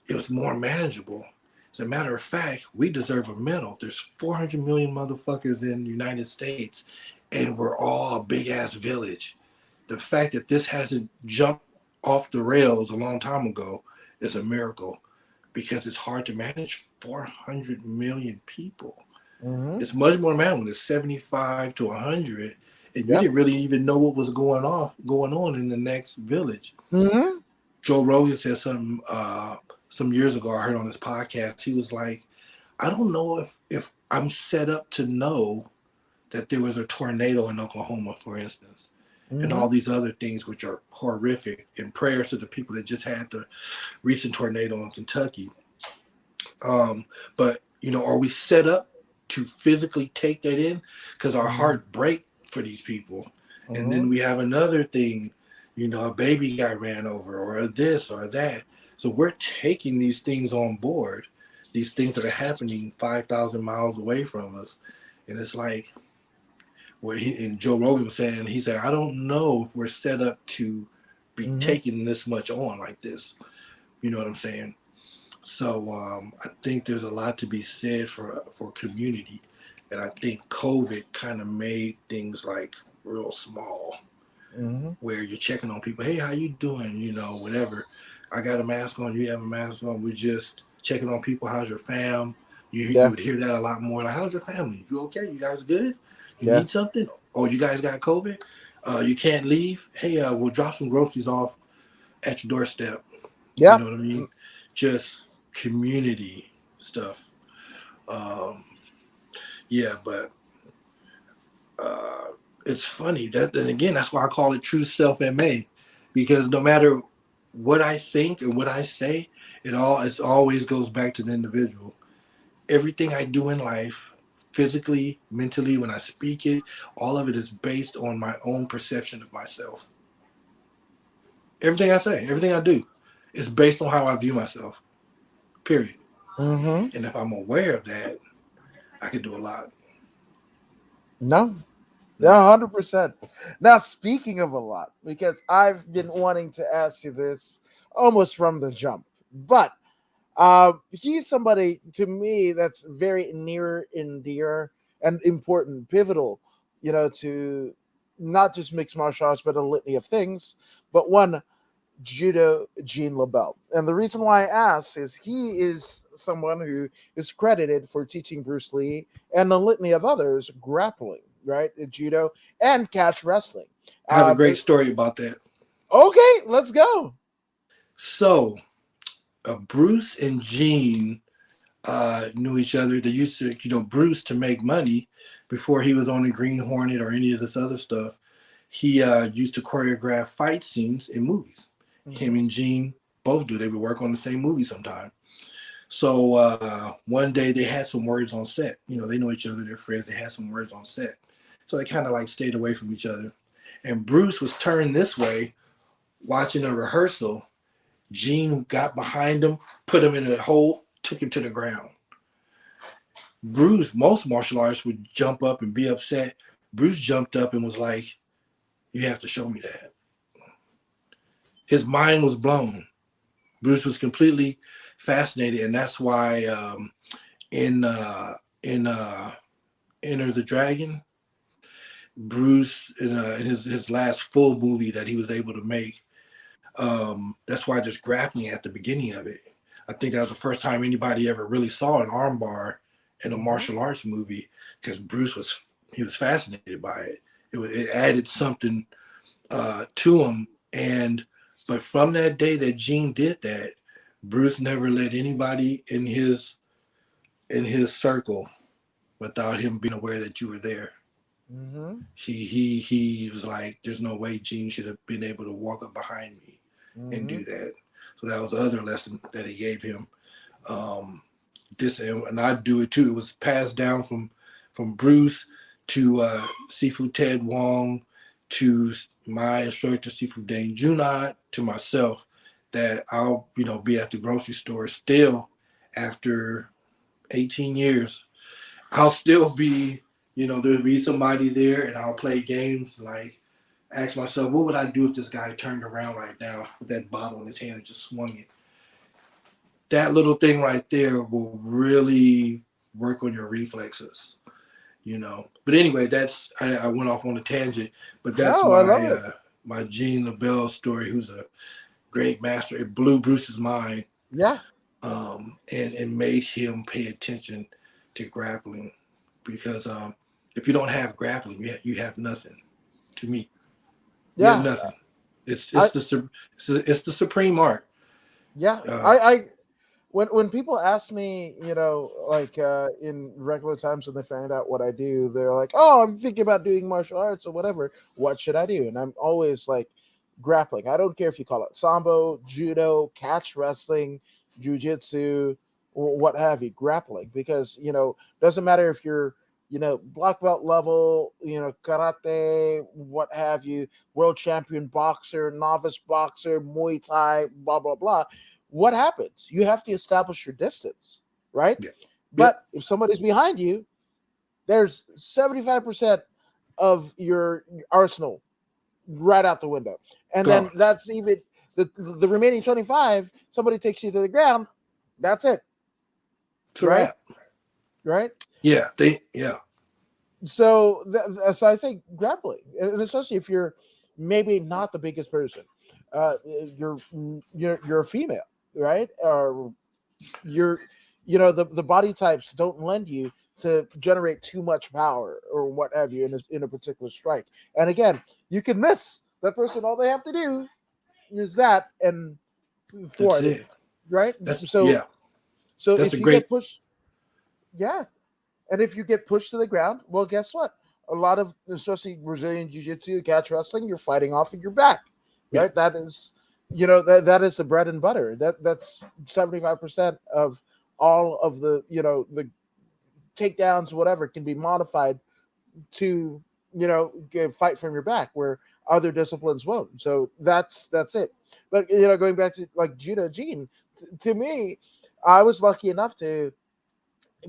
S2: It was more manageable. As a matter of fact, we deserve a medal. There's 400 million motherfuckers in the United States, and we're all a big-ass village. The fact that this hasn't jumped off the rails a long time ago is a miracle, because it's hard to manage 400 million people. It's much more manageable when it's 75 to 100, and you didn't really even know what was going on in the next village. Joe Rogan said something some years ago, I heard on this podcast. He was like, I don't know if I'm set up to know that there was a tornado in Oklahoma, for instance, and all these other things which are horrific, and prayers to the people that just had the recent tornado in Kentucky. But, are we set up to physically take that in? Because our heart break for these people. And then we have another thing a baby got ran over, or this or that. So we're taking these things on board, these things that are happening 5,000 miles away from us. And it's like, and Joe Rogan was saying, he said, I don't know if we're set up to be
S1: Mm-hmm.
S2: taking this much on like this. You know what I'm saying? So I think there's a lot to be said for community. And I think COVID kind of made things like real small,
S1: Mm-hmm.
S2: where you're checking on people. Hey, how you doing? Whatever. I got a mask on. You have a mask on. We're just checking on people. How's your fam? You
S1: Yeah.
S2: would hear that a lot more. Like, how's your family? You okay? You guys good? You
S1: Yeah.
S2: need something? Oh, you guys got COVID? You can't leave? Hey, we'll drop some groceries off at your doorstep. You
S1: Yeah.
S2: know what I mean? Just community stuff. Um, yeah, but uh, it's funny that, and again, that's why I call it true self MA, because no matter what I think and what I say, it always goes back to the individual. Everything I do in life, physically, mentally, when I speak it, all of it is based on my own perception of myself. Everything I say, everything I do, is based on how I view myself. Period.
S1: Mm-hmm.
S2: And if I'm aware of that, I can do a lot.
S1: No.
S2: You
S1: Yeah,
S2: know.
S1: 100%. Now, speaking of a lot, because I've been wanting to ask you this almost from the jump, but he's somebody to me that's very near and dear and important, pivotal, to not just mixed martial arts, but a litany of things. But one, Judo Gene LaBelle. And the reason why I ask is he is someone who is credited for teaching Bruce Lee and a litany of others grappling, right? Judo and catch wrestling.
S2: I have a
S1: Um,
S2: great
S1: it-
S2: story about that.
S1: okay, let's go.
S2: So, Bruce and Gene knew each other. They used to, Bruce, to make money before he was on the Green Hornet or any of this other stuff. He used to choreograph fight scenes in movies. Him
S1: Mhm.
S2: and Gene both do. They would work on the same movie sometime. So one day they had some words on set. They know each other. They're friends. They had some words on set. So they kind of like stayed away from each other. And Bruce was turned this way watching a rehearsal. Gene got behind him, put him in a hole, took him to the ground. Bruce, most martial artists would jump up and be upset. Bruce jumped up and was like, "You have to show me that." His mind was blown. Bruce was completely fascinated, and that's why in in Enter the Dragon, Bruce in his last full movie that he was able to make, that's why there's grappling at the beginning of it. I think that was the first time anybody ever really saw an armbar in a
S1: Mhm.
S2: martial arts movie, because Bruce was fascinated by it. It added something to him, and but from that day that Gene did that, Bruce never let anybody in his circle without him being aware that you were there.
S1: Mhm.
S2: He was like, "There's no way Gene should have been able to walk up behind me and do
S1: Mhm.
S2: that." So that was the other lesson that he gave him. Um, this and I do it too. It was passed down from Bruce to Sifu Ted Wong to my instructor Sifu Dane Junot to myself, that I'll be at the grocery store still after 18 years. I'll still be, there'll be somebody there, and I'll play games like ask myself, what would I do if this guy turned around right now with that bottle in his hand and just swung it? That little thing right there will really work on your reflexes. But anyway, I went off on a tangent, but that's
S1: No, I love
S2: my
S1: it.
S2: my Gene LaBelle story, who's a great master. It blew Bruce's mind,
S1: Yeah.
S2: and made him pay attention to grappling, because if you don't have grappling, you have nothing. To me, you have
S1: Yeah.
S2: nothing. It's
S1: I
S2: it's the it's the supreme art.
S1: yeah.
S2: Uh,
S1: I when people ask me, like in regular times when they find out what I do, they're like, "Oh, I'm thinking about doing martial arts or whatever. What should I do?" And I'm always like, grappling. I don't care if you call it sambo, judo, catch wrestling, jujitsu, or what have you, grappling, because doesn't matter if you're black belt level, karate, what have you, world champion boxer, novice boxer, Muay Thai, blah, blah, blah. What happens? You have to establish your distance, right?
S2: Yeah.
S1: But if somebody's behind you, there's 75% of your arsenal right out the window. And then that's even the remaining 25, somebody takes you to the ground, that's it.
S2: It's a
S1: right?
S2: wrap.
S1: Right?
S2: Yeah.
S1: So so I say grappling, and especially if you're maybe not the biggest person, you're a female, right? Or you're the body types don't lend you to generate too much power or what have you in a particular strike. And again, you can miss that person. All they have to do is that and thwart it, right? So
S2: That's
S1: if
S2: a
S1: you
S2: great.
S1: get pushed, yeah, and if you get pushed to the ground, well, guess what? A lot of, especially Brazilian Jiu-Jitsu, catch wrestling, you're fighting off of your back, right?
S2: Yeah.
S1: That is, that is the bread and butter. That's 75% of all of the takedowns, whatever, can be modified to fight from your back, where other disciplines won't. So that's it. But going back to like Judo Gene, to me, I was lucky enough to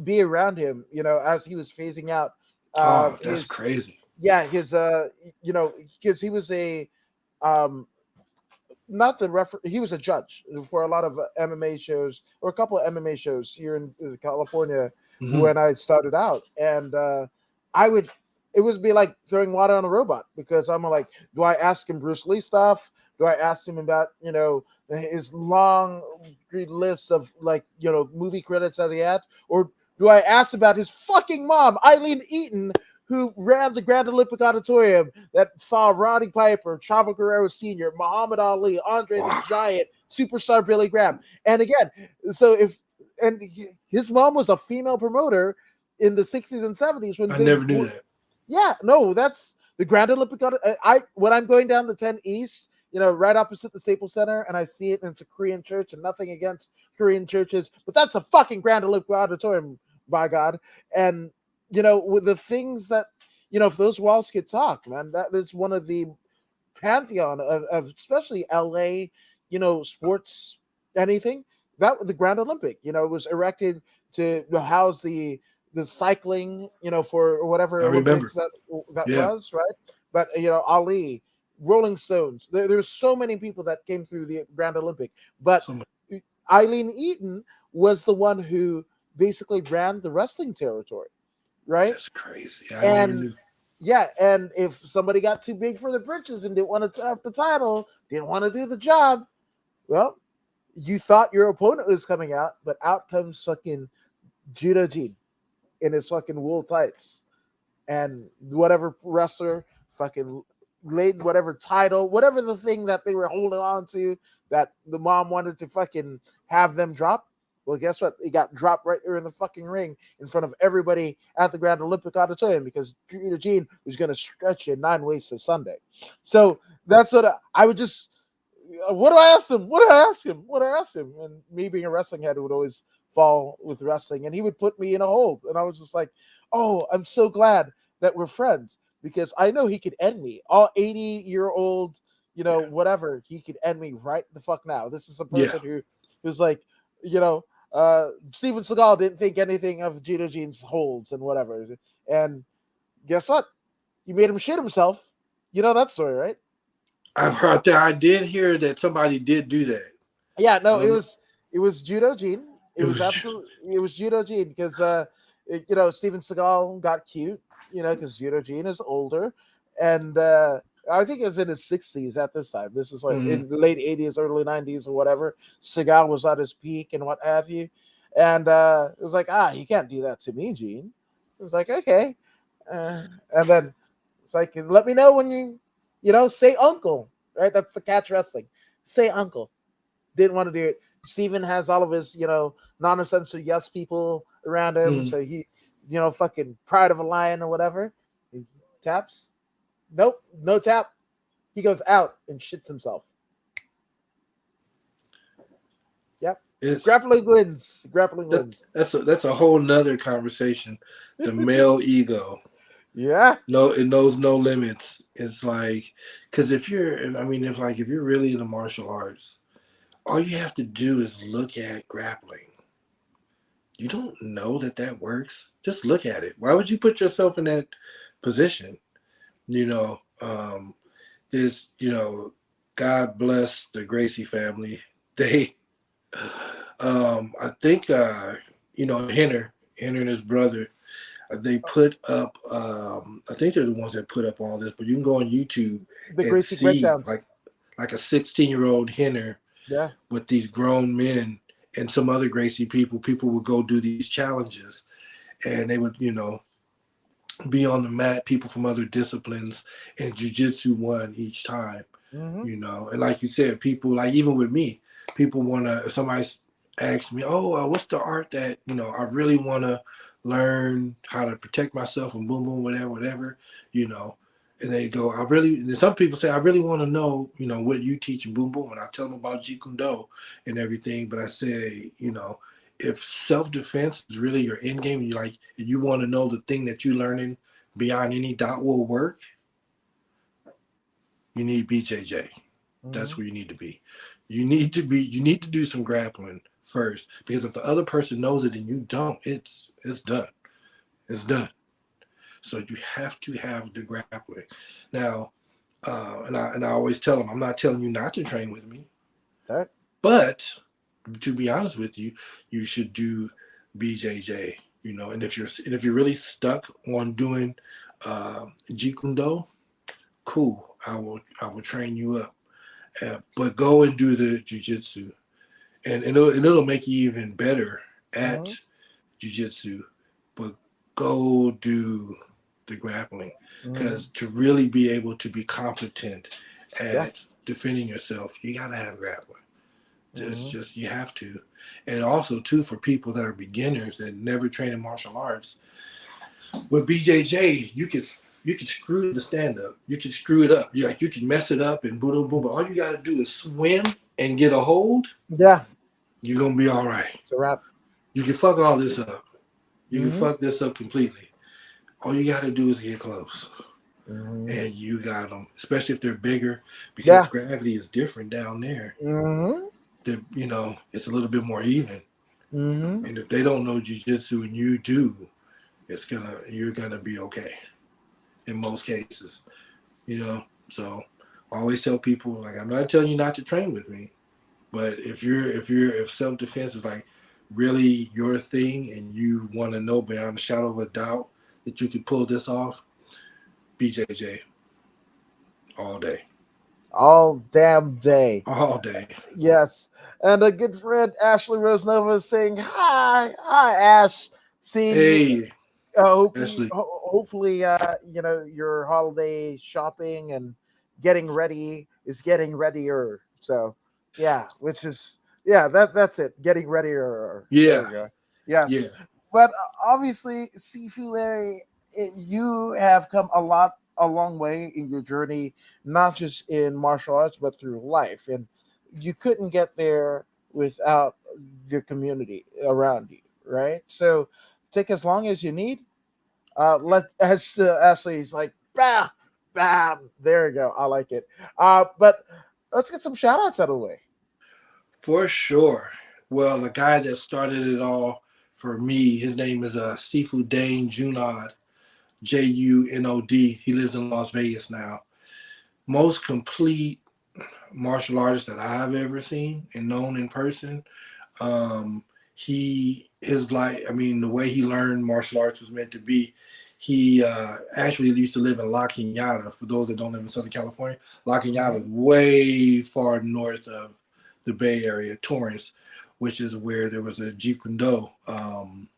S1: be around him, as he was phasing out
S2: That's
S1: his
S2: crazy.
S1: his because he was a um not the he was a judge for a lot of MMA shows, or a couple of MMA shows here in California when I started out. And I would it would be like throwing water on a robot, because I'm like, do I ask him Bruce Lee stuff? Do I ask him about his long list of movie credits that he had, or do I ask about his fucking mom, Eileen Eaton, who ran the Grand Olympic Auditorium, that saw Roddy Piper, Chavo Guerrero Sr., Muhammad Ali, Andre the Giant, superstar Billy Graham? And again, his mom was a female promoter in the 60s and 70s when
S2: I never knew that.
S1: Yeah, no, that's the Grand Olympic. When I'm going down the 10 East, right opposite the Staples Center, and I see it, and it's a Korean church, and nothing against Korean churches, but that's a fucking Grand Olympic Auditorium, by God. And with the things that if those walls could talk, man, that is one of the pantheon of especially LA, sports, anything. That the Grand Olympic, was erected to house the cycling, for whatever
S2: I remember.
S1: Olympics that was, right? But Ali, Rolling Stones, there's so many people that came through the Grand Olympic. But Eileen Eaton was the one who basically ran the wrestling territory, right?
S2: That's crazy. I never knew.
S1: Yeah, and if somebody got too big for the britches and didn't want to top the title, didn't want to do the job, well, you thought your opponent was coming out, but out comes fucking Judo Gene in his fucking wool tights, and whatever wrestler fucking laid whatever title, whatever the thing that they were holding on to that the mom wanted to fucking have them drop. Well, guess what? It got dropped right there in the fucking ring in front of everybody at the Grand Olympic Auditorium, because Judo Gene was going to stretch you 9 ways to Sunday. So that's what I would just. What do I ask him? What do I ask him? What do I ask him? And me being a wrestling head would always fall with wrestling, and he would put me in a hold, and I was just like, "Oh, I'm so glad that we're friends, because I know he could end me. All 80-year-old, whatever, he could end me right the fuck now. This is a person who's like, Steven Seagal didn't think anything of Judo Gene's holds and whatever, and guess what? He made him shit himself. You know that story, right?
S2: I've heard that. I did hear that somebody did do that.
S1: Yeah, no, it was Judo Gene. It was Judo Gene, because Steven Seagal got cute, because Judo Gene is older, and I think it was in his 60s at this time. This is like in the late 80s, early 90s, or whatever. Seagal was at his peak and what have you, and it was like, you can't do that to me, Gene. It was like, okay, and then it's like, let me know when you say uncle, right? That's the catch wrestling. Say uncle. Didn't want to do it. Steven has all of his, non-essential yes people around him. So he, fucking pride of a lion or whatever. He taps. Nope, no tap. He goes out and shits himself. Yep.
S2: It's
S1: Grappling wins. Grappling wins.
S2: that's a whole nother conversation. The male ego.
S1: Yeah.
S2: No, it knows no limits. It's like, because if you're really into martial arts, all you have to do is look at grappling. You don't know that works. Just look at it. Why would you put yourself in that position? You know, there's, God bless the Gracie family. They, I think, Henner and his brother, they put up, I think they're the ones that put up all this, but you can go on YouTube
S1: The
S2: and
S1: Gracie
S2: see
S1: breakdowns.
S2: like a 16-year-old Henner
S1: Yeah.
S2: with these grown men and some other Gracie people would go do these challenges, and they would, be on the mat, people from other disciplines, and jujitsu won each time,
S1: Mm-hmm.
S2: And like you said, people, like, even with me, people want to, if somebody asks me, oh, what's the art that, I really want to learn how to protect myself and boom, boom, whatever, you know, and they go, and some people say, I really want to know, what you teach and boom, boom. And I tell them about Jeet Kune Do and everything. But I say, if self-defense is really your end game, and you want to know the thing that you're learning beyond any doubt will work, you need BJJ. That's
S1: Mm-hmm.
S2: where you need to be. You need to do some grappling first, because if the other person knows it and you don't, it's done. It's done. So you have to have the grappling. Now, and I always tell them, I'm not telling you not to train with me,
S1: Okay.
S2: but to be honest with you, you should do BJJ. And if you're really stuck on doing Jeet Kune Do, cool. I will train you up, but go and do the jujitsu, and it'll make you even better at
S1: Mm-hmm.
S2: jujitsu. But go do the grappling,
S1: Mm-hmm.
S2: because to really be able to be competent
S1: Yeah.
S2: at defending yourself, you gotta have grappling.
S1: Mm-hmm.
S2: Just you have to, and also too, for people that are beginners that never train in martial arts, with BJJ, you could screw the stand up. You can screw it up. You can mess it up and boom, boom, boom. But all you got to do is swim and get a hold.
S1: Yeah.
S2: You're gonna be all right.
S1: It's a wrap.
S2: You can fuck all this up. You can
S1: Mm-hmm.
S2: fuck this up completely. All you got to do is get close,
S1: Mm-hmm.
S2: and you got them. Especially if they're bigger, because
S1: Yeah.
S2: gravity is different down there.
S1: Mm-hmm.
S2: It's a little bit more even.
S1: Mm-hmm.
S2: And if they don't know jujitsu and you do, you're gonna be okay in most cases. So I always tell people, like, I'm not telling you not to train with me, but if self defense is like really your thing and you want to know beyond a shadow of a doubt that you can pull this off, BJJ all day,
S1: All damn day.
S2: all day.
S1: Yes. And a good friend, Ashley Rosenova, is saying, Hi. Hi, Ash. Seeing you.
S2: Hey, Ashley.
S1: Hopefully, your holiday shopping and getting ready is getting readier. So, yeah, that's it. Getting readier. There
S2: Yeah,
S1: we go.
S2: yeah.
S1: Yes. But obviously, Sifu Larry, you have come a long way in your journey, not just in martial arts, but through life. And you couldn't get there without the community around you, right? So take as long as you need. Let as Ashley's like, bam, bam. There you go. I like it. But let's get some shout outs out of the way.
S2: For sure. Well, the guy that started it all for me, his name is Sifu Dane Junod, Junod. He lives in Las Vegas now. Most complete martial artist that I've ever seen and known in person. The way he learned martial arts was meant to be. He actually used to live in La Cañada. For those that don't live in Southern California, La Cañada is way far north of the Bay Area, Torrance, which is where there was a Jeet Kune Do. I'm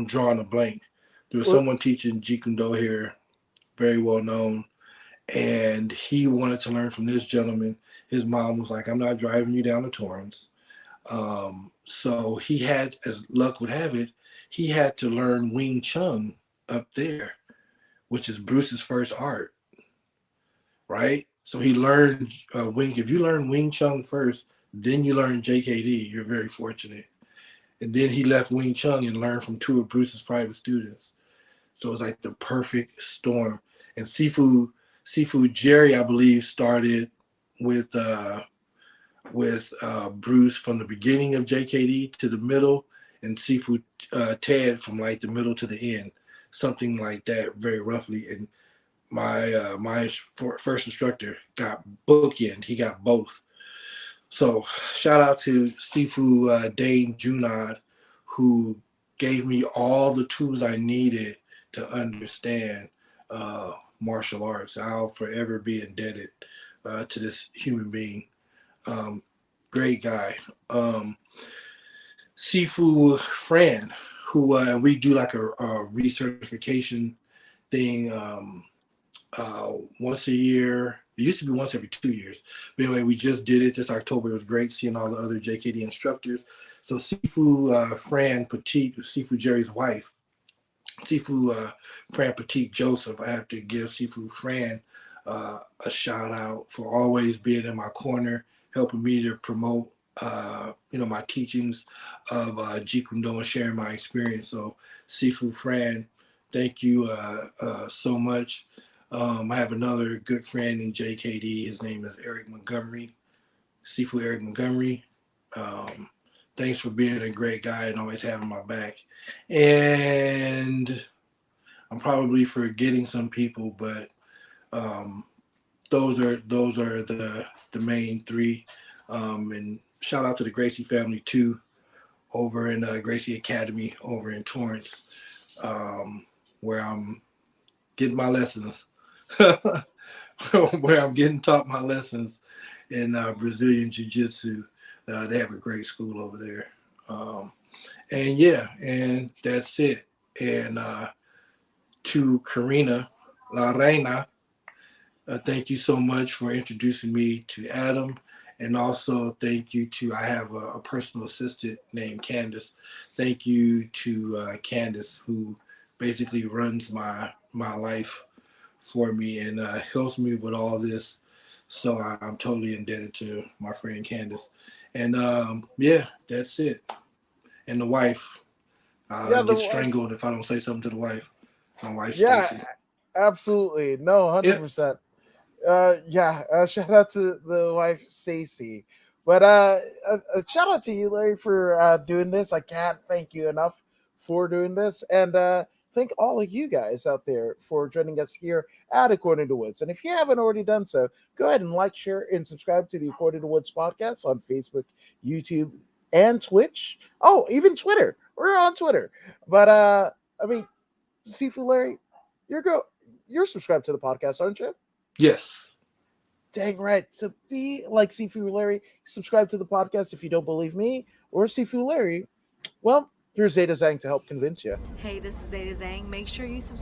S2: drawing a blank. There was
S1: Well,
S2: someone teaching Jeet Kune Do here, very well known, and he wanted to learn from this gentleman. His mom was like, I'm not driving you down to Torrance. So he had, as luck would have it, he had to learn Wing Chun up there, which is Bruce's first art, right? So he learned Wing. If you learn Wing Chun first, Then you learn JKD. You're very fortunate. And then he left Wing Chun and learned from two of Bruce's private students. So it was like the perfect storm. And Sifu Jerry, I believe, started with Bruce from the beginning of JKD to the middle, and Sifu Ted from like the middle to the end, something like that, very roughly. And my first instructor got bookend. He got both. So shout out to Sifu Dane Junod, who gave me all the tools I needed to understand martial arts. I'll forever be indebted to this human being. Great guy. Sifu Fran, who we do like a recertification thing once a year. It used to be once every 2 years. But anyway, we just did it this October. It was great seeing all the other JKD instructors. So Sifu Fran Petit, Sifu Jerry's wife, Sifu Fran Petit Joseph, I have to give Sifu Fran a shout out for always being in my corner, helping me to promote my teachings of Jeet Kune Do and sharing my experience. So Sifu Fran, thank you so much. I have another good friend in JKD. His name is Eric Montgomery, Sifu Eric Montgomery. Thanks for being a great guy and always having my back. And I'm probably forgetting some people, but those are the main three. And shout out to the Gracie family too, over in Gracie Academy over in Torrance, where I'm getting my lessons. Where I'm getting taught my lessons in Brazilian Jiu-Jitsu. They have a great school over there. And that's it. And to Karina La Reina, thank you so much for introducing me to Adam. And also thank you to, I have a personal assistant named Candace. Thank you to Candace, who basically runs my life for me and helps me with all this. So I'm totally indebted to my friend Candace. And that's it. And the wife. I get strangled if I don't say something to the wife. My wife, Stacy.
S1: Absolutely. No, 100%. Shout out to the wife, Stacy. But a shout out to you, Larry, for doing this. I can't thank you enough for doing this. And thank all of you guys out there for joining us here at According to Woods. And if you haven't already done so, go ahead and like, share, and subscribe to the According to Woods podcast on Facebook, YouTube, and Twitch. Oh, even Twitter. We're on Twitter. But Sifu Larry, you're subscribed to the podcast, aren't you?
S2: Yes.
S1: Dang right. So be like Sifu Larry. Subscribe to the podcast if you don't believe me or Sifu Larry. Well, here's Zeta Zhang to help convince you.
S3: Hey, this is Zeta Zhang. Make sure you subscribe